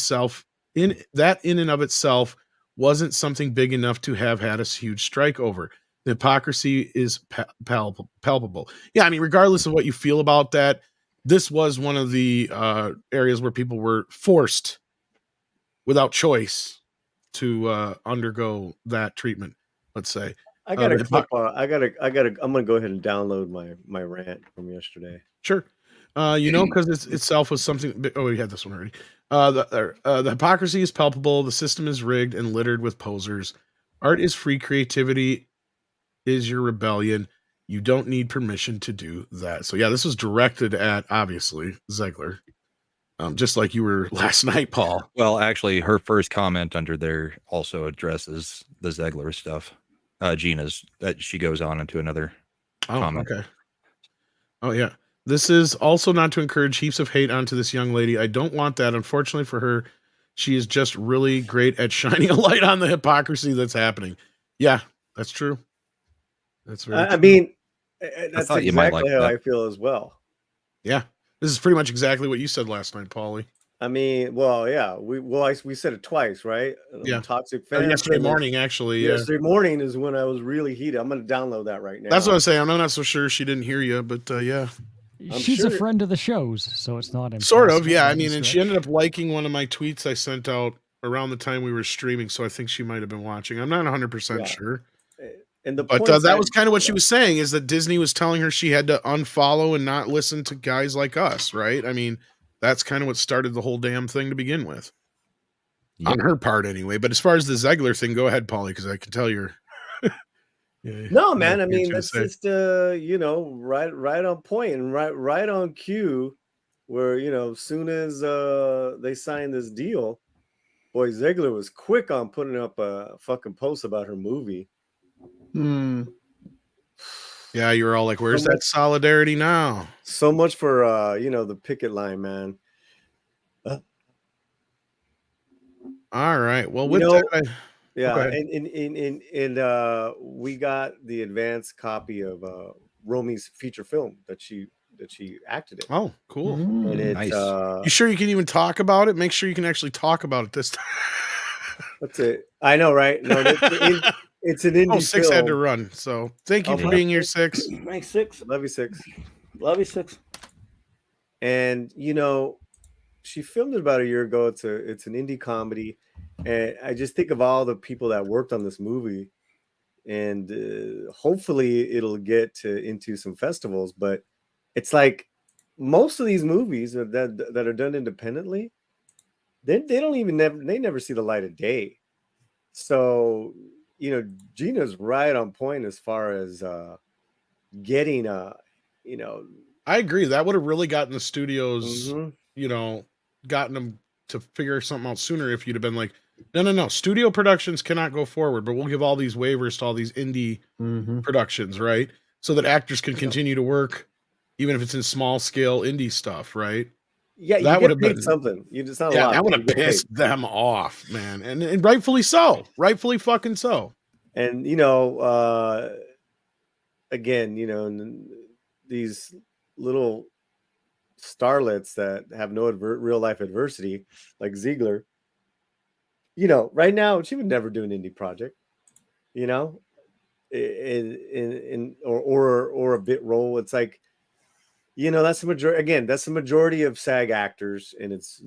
and of itself wasn't something big enough to have had a huge strike over. The hypocrisy is palpable. Yeah, I mean, regardless of what you feel about that, this was one of the areas where people were forced without choice to undergo that treatment. Let's say I'm gonna go ahead and download my rant from yesterday. Sure. Because it's itself was something. Oh, we had this one already. The hypocrisy is palpable. The system is rigged and littered with posers. Art is free. Creativity is your rebellion. You don't need permission to do that. So yeah, this was directed at obviously Zegler, just like you were last night, Paul. Well, actually, her first comment under there also addresses the Zegler stuff. Gina's that she goes on into another comment. Okay. Oh yeah. This is also not to encourage heaps of hate onto this young lady. I don't want that. Unfortunately for her, she is just really great at shining a light on the hypocrisy that's happening. Yeah, that's true. That's very true. I mean, that's exactly how I feel as well. Yeah. This is pretty much exactly what you said last night, Paulie. I mean, well, yeah, we said it twice, right? Yeah. Toxic fan. Yesterday morning, actually. Yesterday morning is when I was really heated. I'm going to download that right now. That's what I'm saying. I'm not so sure she didn't hear you, but yeah. She's a friend of the shows, so it's not sort of, yeah. I mean, and she ended up liking one of my tweets I sent out around the time we were streaming, so I think she might have been watching. I'm not 100% sure. And but that was kind of what she was saying, is that Disney was telling her she had to unfollow and not listen to guys like us, right? I mean, that's kind of what started the whole damn thing to begin with. Yep. On her part, anyway. But as far as the Zegler thing, go ahead, Paulie, because I can tell you're. No, man. I mean, that's just right on point and right on cue. Where as soon as they signed this deal, boy, Zegler was quick on putting up a fucking post about her movie. Yeah, Yeah, you were all like, "Where's So that much- solidarity now?" So much for the picket line, man. All right. Well, You with know, that, go yeah, ahead. and we got the advanced copy of Romy's feature film that she acted in. Oh, cool. And it's Nice. You sure you can even talk about it? Make sure you can actually talk about it this time. That's it. I know, right? No, it's an indie Oh, Six had to film. run. So thank you Oh, for my being here, Six. Thanks, Six. Love you, Six. Love you, Six. And she filmed it about a year ago. It's an indie comedy, and I just think of all the people that worked on this movie, and hopefully it'll get into some festivals. But it's like most of these movies that are done independently, they never see the light of day. So Gina's right on point as far as getting I agree. That would have really gotten the studios, mhm. gotten them to figure something out sooner if you'd have been like, no. Studio productions cannot go forward, but we'll give all these waivers to all these indie productions, right? So that actors can continue to work, even if it's in small scale indie stuff, right? Yeah, That you would get have paid been something. It's not a yeah, lot, that would but have you get paid. pissed them off, man, and rightfully so, rightfully fucking so. And again, these little starlets that have no real life adversity, like Ziegler. Right now she would never do an indie project. Or a bit role. It's like, that's the majority. Again, that's the majority of SAG actors, and it's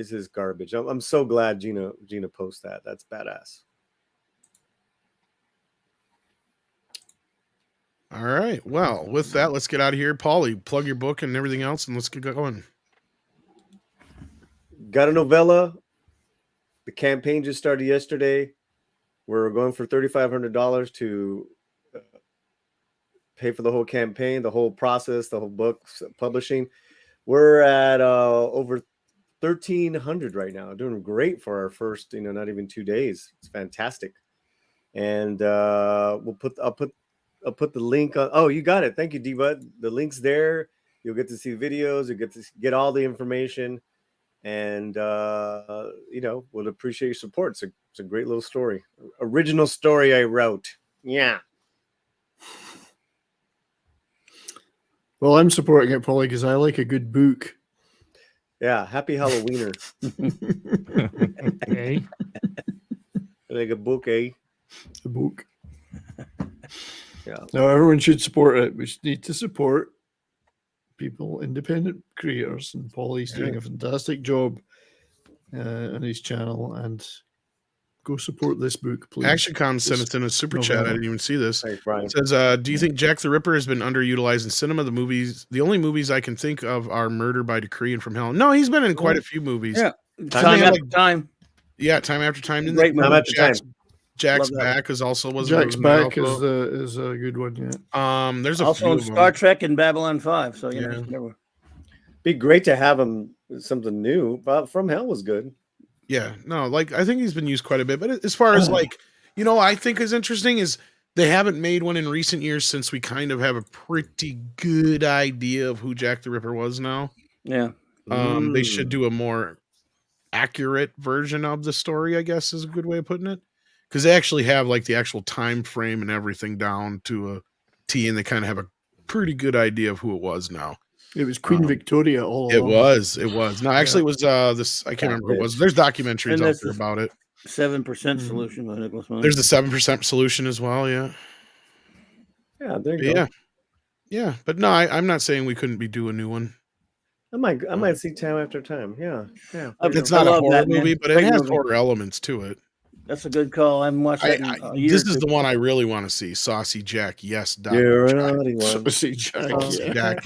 his garbage. I'm so glad Gina posts that. That's badass. All right. Well, with that, let's get out of here. Paulie, plug your book and everything else, and let's get going. Got a novella. The campaign just started yesterday. We're going for $3,500 to pay for the whole campaign, the whole process, the whole book publishing. We're at over 1,300 right now. Doing great for our first, not even 2 days. It's fantastic. And I'll put the link on. Oh, you got it. Thank you, D-Bud. The link's there. You'll get to see videos. You'll get to get all the information. And would appreciate your support. It's a great little story. Original story I wrote. Yeah. Well, I'm supporting it, Polly, because I like a good book. Yeah. Happy Halloweener. Okay. Like a book, eh? A book. Yeah. No, everyone should support it. We need to support people, independent creators, and Paulie's doing a fantastic job on his channel. And go support this book, please. ActionCom sent us in a super chat. I didn't even see this. Thanks, Brian. It says, do you think Jack the Ripper has been underutilized in cinema? The only movies I can think of are Murder by Decree and From Hell. No, he's been in quite a few movies. Yeah. Time after time. Yeah, Time After Time. Great movie. Time after time. Jack's Back is also was Jack's Back is a good one. Yeah. There's a Also few in of them. Star Trek and Babylon 5. So never. Be great to have him something new. But From Hell was good. Yeah, no, like I think he's been used quite a bit. But as far as I think is interesting is they haven't made one in recent years since we kind of have a pretty good idea of who Jack the Ripper was now. Yeah. They should do a more accurate version of the story, I guess is a good way of putting it. Because they actually have like the actual time frame and everything down to a T, and they kind of have a pretty good idea of who it was now. It was Queen Victoria all It along. was. No, actually it was this, I can't remember who it was. There's documentaries out there about it. 7% Solution by Nicholas Money. There's the 7% Solution as well, yeah. Yeah, there you go. Yeah. Yeah. But no, I'm not saying we couldn't be doing a new one. I might see Time After Time. Yeah. Yeah. It's not a horror that, movie, man. but it Great has movie. horror elements to it. That's a good call. I haven't watched that in a year. This is the one I really want to see. Saucy Jack. Yes, Dr. You're an Jack. naughty one. Saucy Jack. Saucy Jack.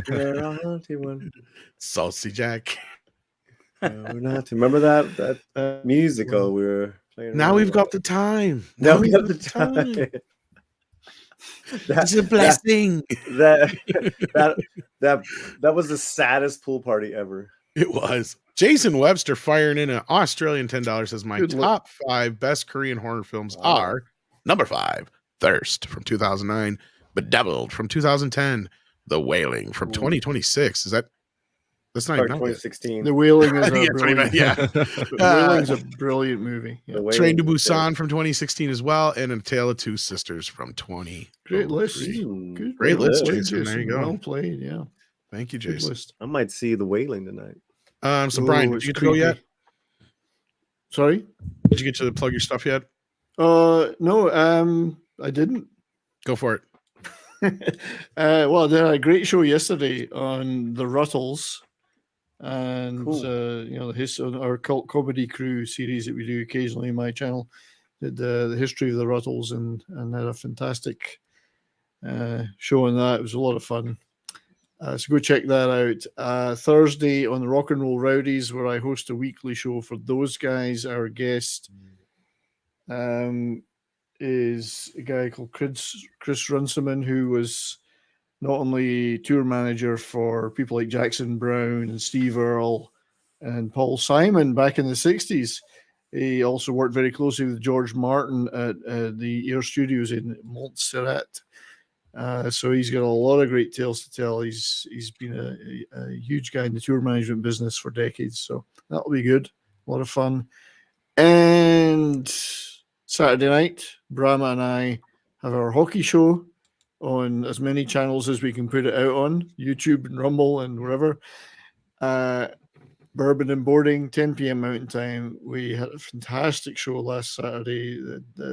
You're a naughty one. Saucy Jack. Remember that musical we were playing? Now we've got the time. Now we have the time. That's a blessing. That was the saddest pool party ever. It was. Jason Webster firing in an Australian $10 says my top 5 best Korean horror films are number 5, Thirst from 2009, Bedeviled from 2010. The Wailing from 2026. That's not even out yet. 2016. The Wailing is Yeah, a brilliant. yeah. The Wailing's a brilliant movie. Yeah. Train to Busan from 2016 as well, and A Tale of Two Sisters from 20. Great list. Good. Great Well list, played, Jason. There you go. Well played. Yeah. Thank you, Good Jason. list. I might see The Wailing tonight. So Brian, did it's you get to go yet? creepy. Sorry? Did you get to plug your stuff yet? No, I didn't. Go for it. Well, they had a great show yesterday on the Ruttles, and our cult comedy crew series that we do occasionally on my channel did the history of the Ruttles, and had a fantastic show on that. It was a lot of fun. So go check that out. Thursday on the Rock and Roll Rowdies, where I host a weekly show for those guys. Our guest is a guy called Chris Runciman, who was not only tour manager for people like Jackson Browne and Steve Earle and Paul Simon back in the 60s. He also worked very closely with George Martin at the Air Studios in Montserrat. So he's got a lot of great tales to tell. He's been a huge guy in the tour management business for decades. So that'll be good. A lot of fun. And Saturday night, Brahma and I have our hockey show on as many channels as we can put it out on, YouTube and Rumble and wherever. Bourbon and Boarding, 10 p.m. Mountain Time. We had a fantastic show last Saturday.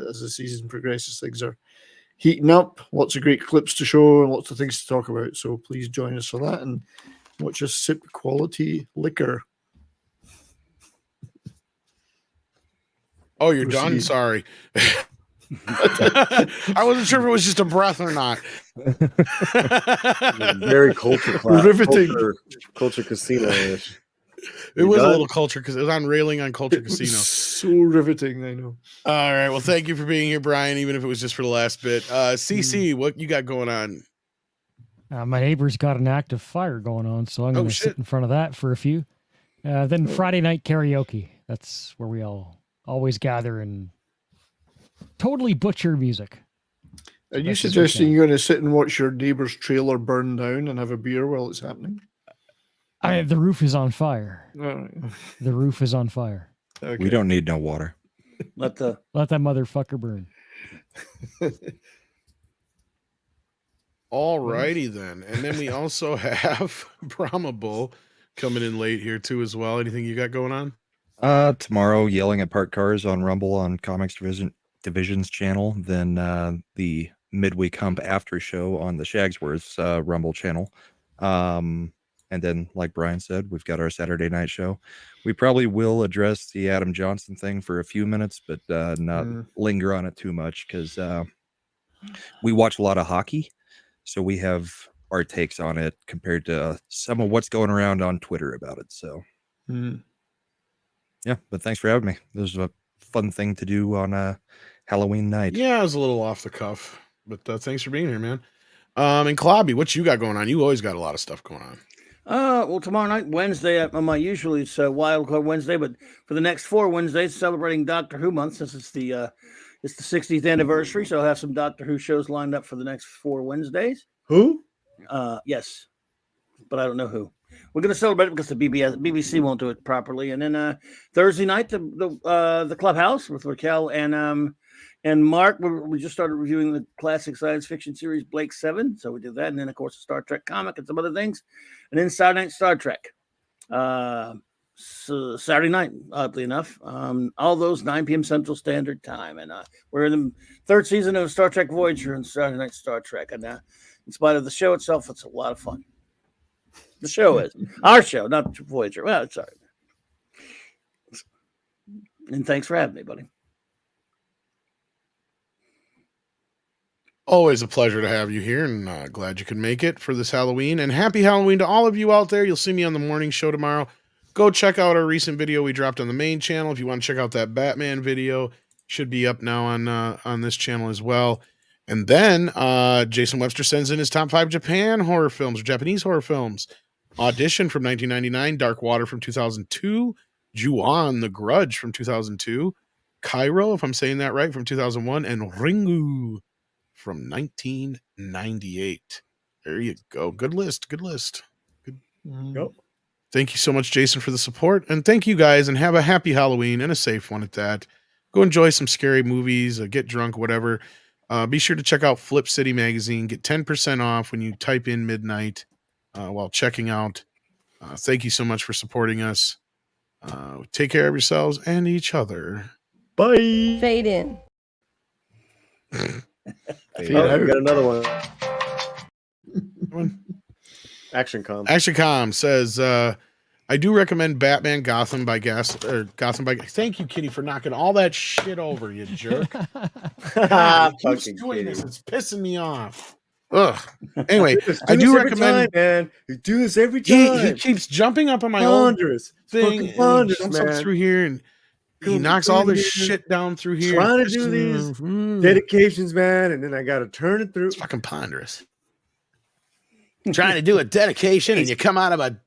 As the season progresses, things are heating up. Lots of great clips to show and lots of things to talk about. So please join us for that and watch us sip quality liquor. Oh, you're done? Sorry. I wasn't sure if it was just a breath or not. Very culture class. Riveting. Culture casino-ish. It was a little culture because it was on railing on Culture Casino. So riveting, I know. All right. Well, thank you for being here, Brian, even if it was just for the last bit. CC, what you got going on? My neighbor's got an active fire going on, so I'm going to sit in front of that for a few. Then Friday night karaoke. That's where we all always gather and totally butcher music. Are you suggesting you're going to sit and watch your neighbor's trailer burn down and have a beer while it's happening? The roof is on fire. Right. The roof is on fire. Okay. We don't need no water. Let that motherfucker burn. All righty then. And then we also have Brahma Bull coming in late here too as well. Anything you got going on? Tomorrow, yelling at parked cars on Rumble on Comics Division's channel. Then the midweek hump after show on the Shagsworth's Rumble channel. And then, like Brian said, we've got our Saturday night show. We probably will address the Adam Johnson thing for a few minutes, but not linger on it too much because we watch a lot of hockey. So we have our takes on it compared to some of what's going around on Twitter about it. So, yeah, but thanks for having me. This was a fun thing to do on a Halloween night. Yeah, it was a little off the cuff, but thanks for being here, man. And Klobby, what you got going on? You always got a lot of stuff going on. Well, tomorrow night, Wednesday, usually it's Wild Card Wednesday, but for the next 4 Wednesdays, celebrating Doctor Who month, since it's the 60th anniversary, so I'll have some Doctor Who shows lined up for the next 4 Wednesdays. Who? Yes, but I don't know who. We're going to celebrate it because the BBC won't do it properly, and then Thursday night, the Clubhouse with Raquel and Mark. We just started reviewing the classic science fiction series Blake 7, so we did that, and then of course a Star Trek comic and some other things, and then Saturday night Star Trek. So Saturday night, oddly enough, all those 9 p.m. Central Standard Time, and we're in the 3rd season of Star Trek Voyager and Saturday Night Star Trek, and in spite of the show itself, it's a lot of fun. The show is our show, not Voyager. Well, it's all right. And thanks for having me, buddy. Always a pleasure to have you here, and glad you could make it for this Halloween. And happy Halloween to all of you out there. You'll see me on the morning show tomorrow. Go check out our recent video we dropped on the main channel. If you want to check out that Batman video, should be up now on this channel as well. And then Jason Webster sends in his top 5 Japan horror films, or Japanese horror films. Audition from 1999, Dark Water from 2002, Ju-on, The Grudge from 2002, Cairo, if I'm saying that right, from 2001, and Ringu from 1998. There you go. Good list. Good list. Good. Yep. Thank you so much, Jason, for the support. And thank you guys, and have a happy Halloween and a safe one at that. Go enjoy some scary movies, get drunk, whatever. Be sure to check out Flip City Magazine. Get 10% off when you type in midnight while checking out. Thank you so much for supporting us. Take care of yourselves and each other. Bye. Fade in. We got another one. ActionCom says, I do recommend Batman Gotham by Gotham by. Thank you, Kitty, for knocking all that shit over, you jerk. God, he keeps doing this. It's pissing me off. Ugh. Anyway, I do recommend. Man, you do this every time. He keeps jumping up on my Ponderous. old thing. Fucking ponderous, Jumps man. up through here and he knocks all this shit down through here. Trying to do these dedications, man, and then I got to turn it through. It's fucking ponderous. Trying to do a dedication and you come out of a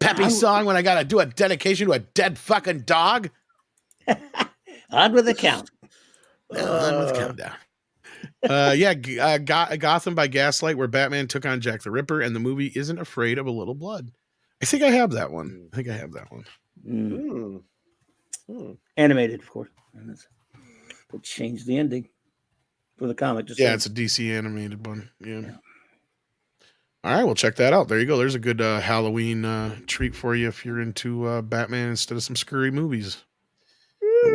peppy song when I got to do a dedication to a dead fucking dog. On with the count. On with the countdown. Gotham by Gaslight, where Batman took on Jack the Ripper, and the movie isn't afraid of a little blood. I think I have that one. Animated, of course. We'll change the ending for the comic. It's a DC animated one. Yeah. All right, we'll check that out. There you go. There's a good Halloween treat for you if you're into Batman instead of some scurry movies.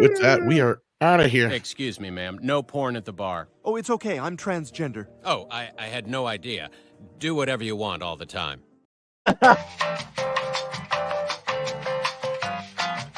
With that, we are out of here. Excuse me, ma'am. No porn at the bar. Oh, it's okay. I'm transgender. Oh, I had no idea. Do whatever you want all the time.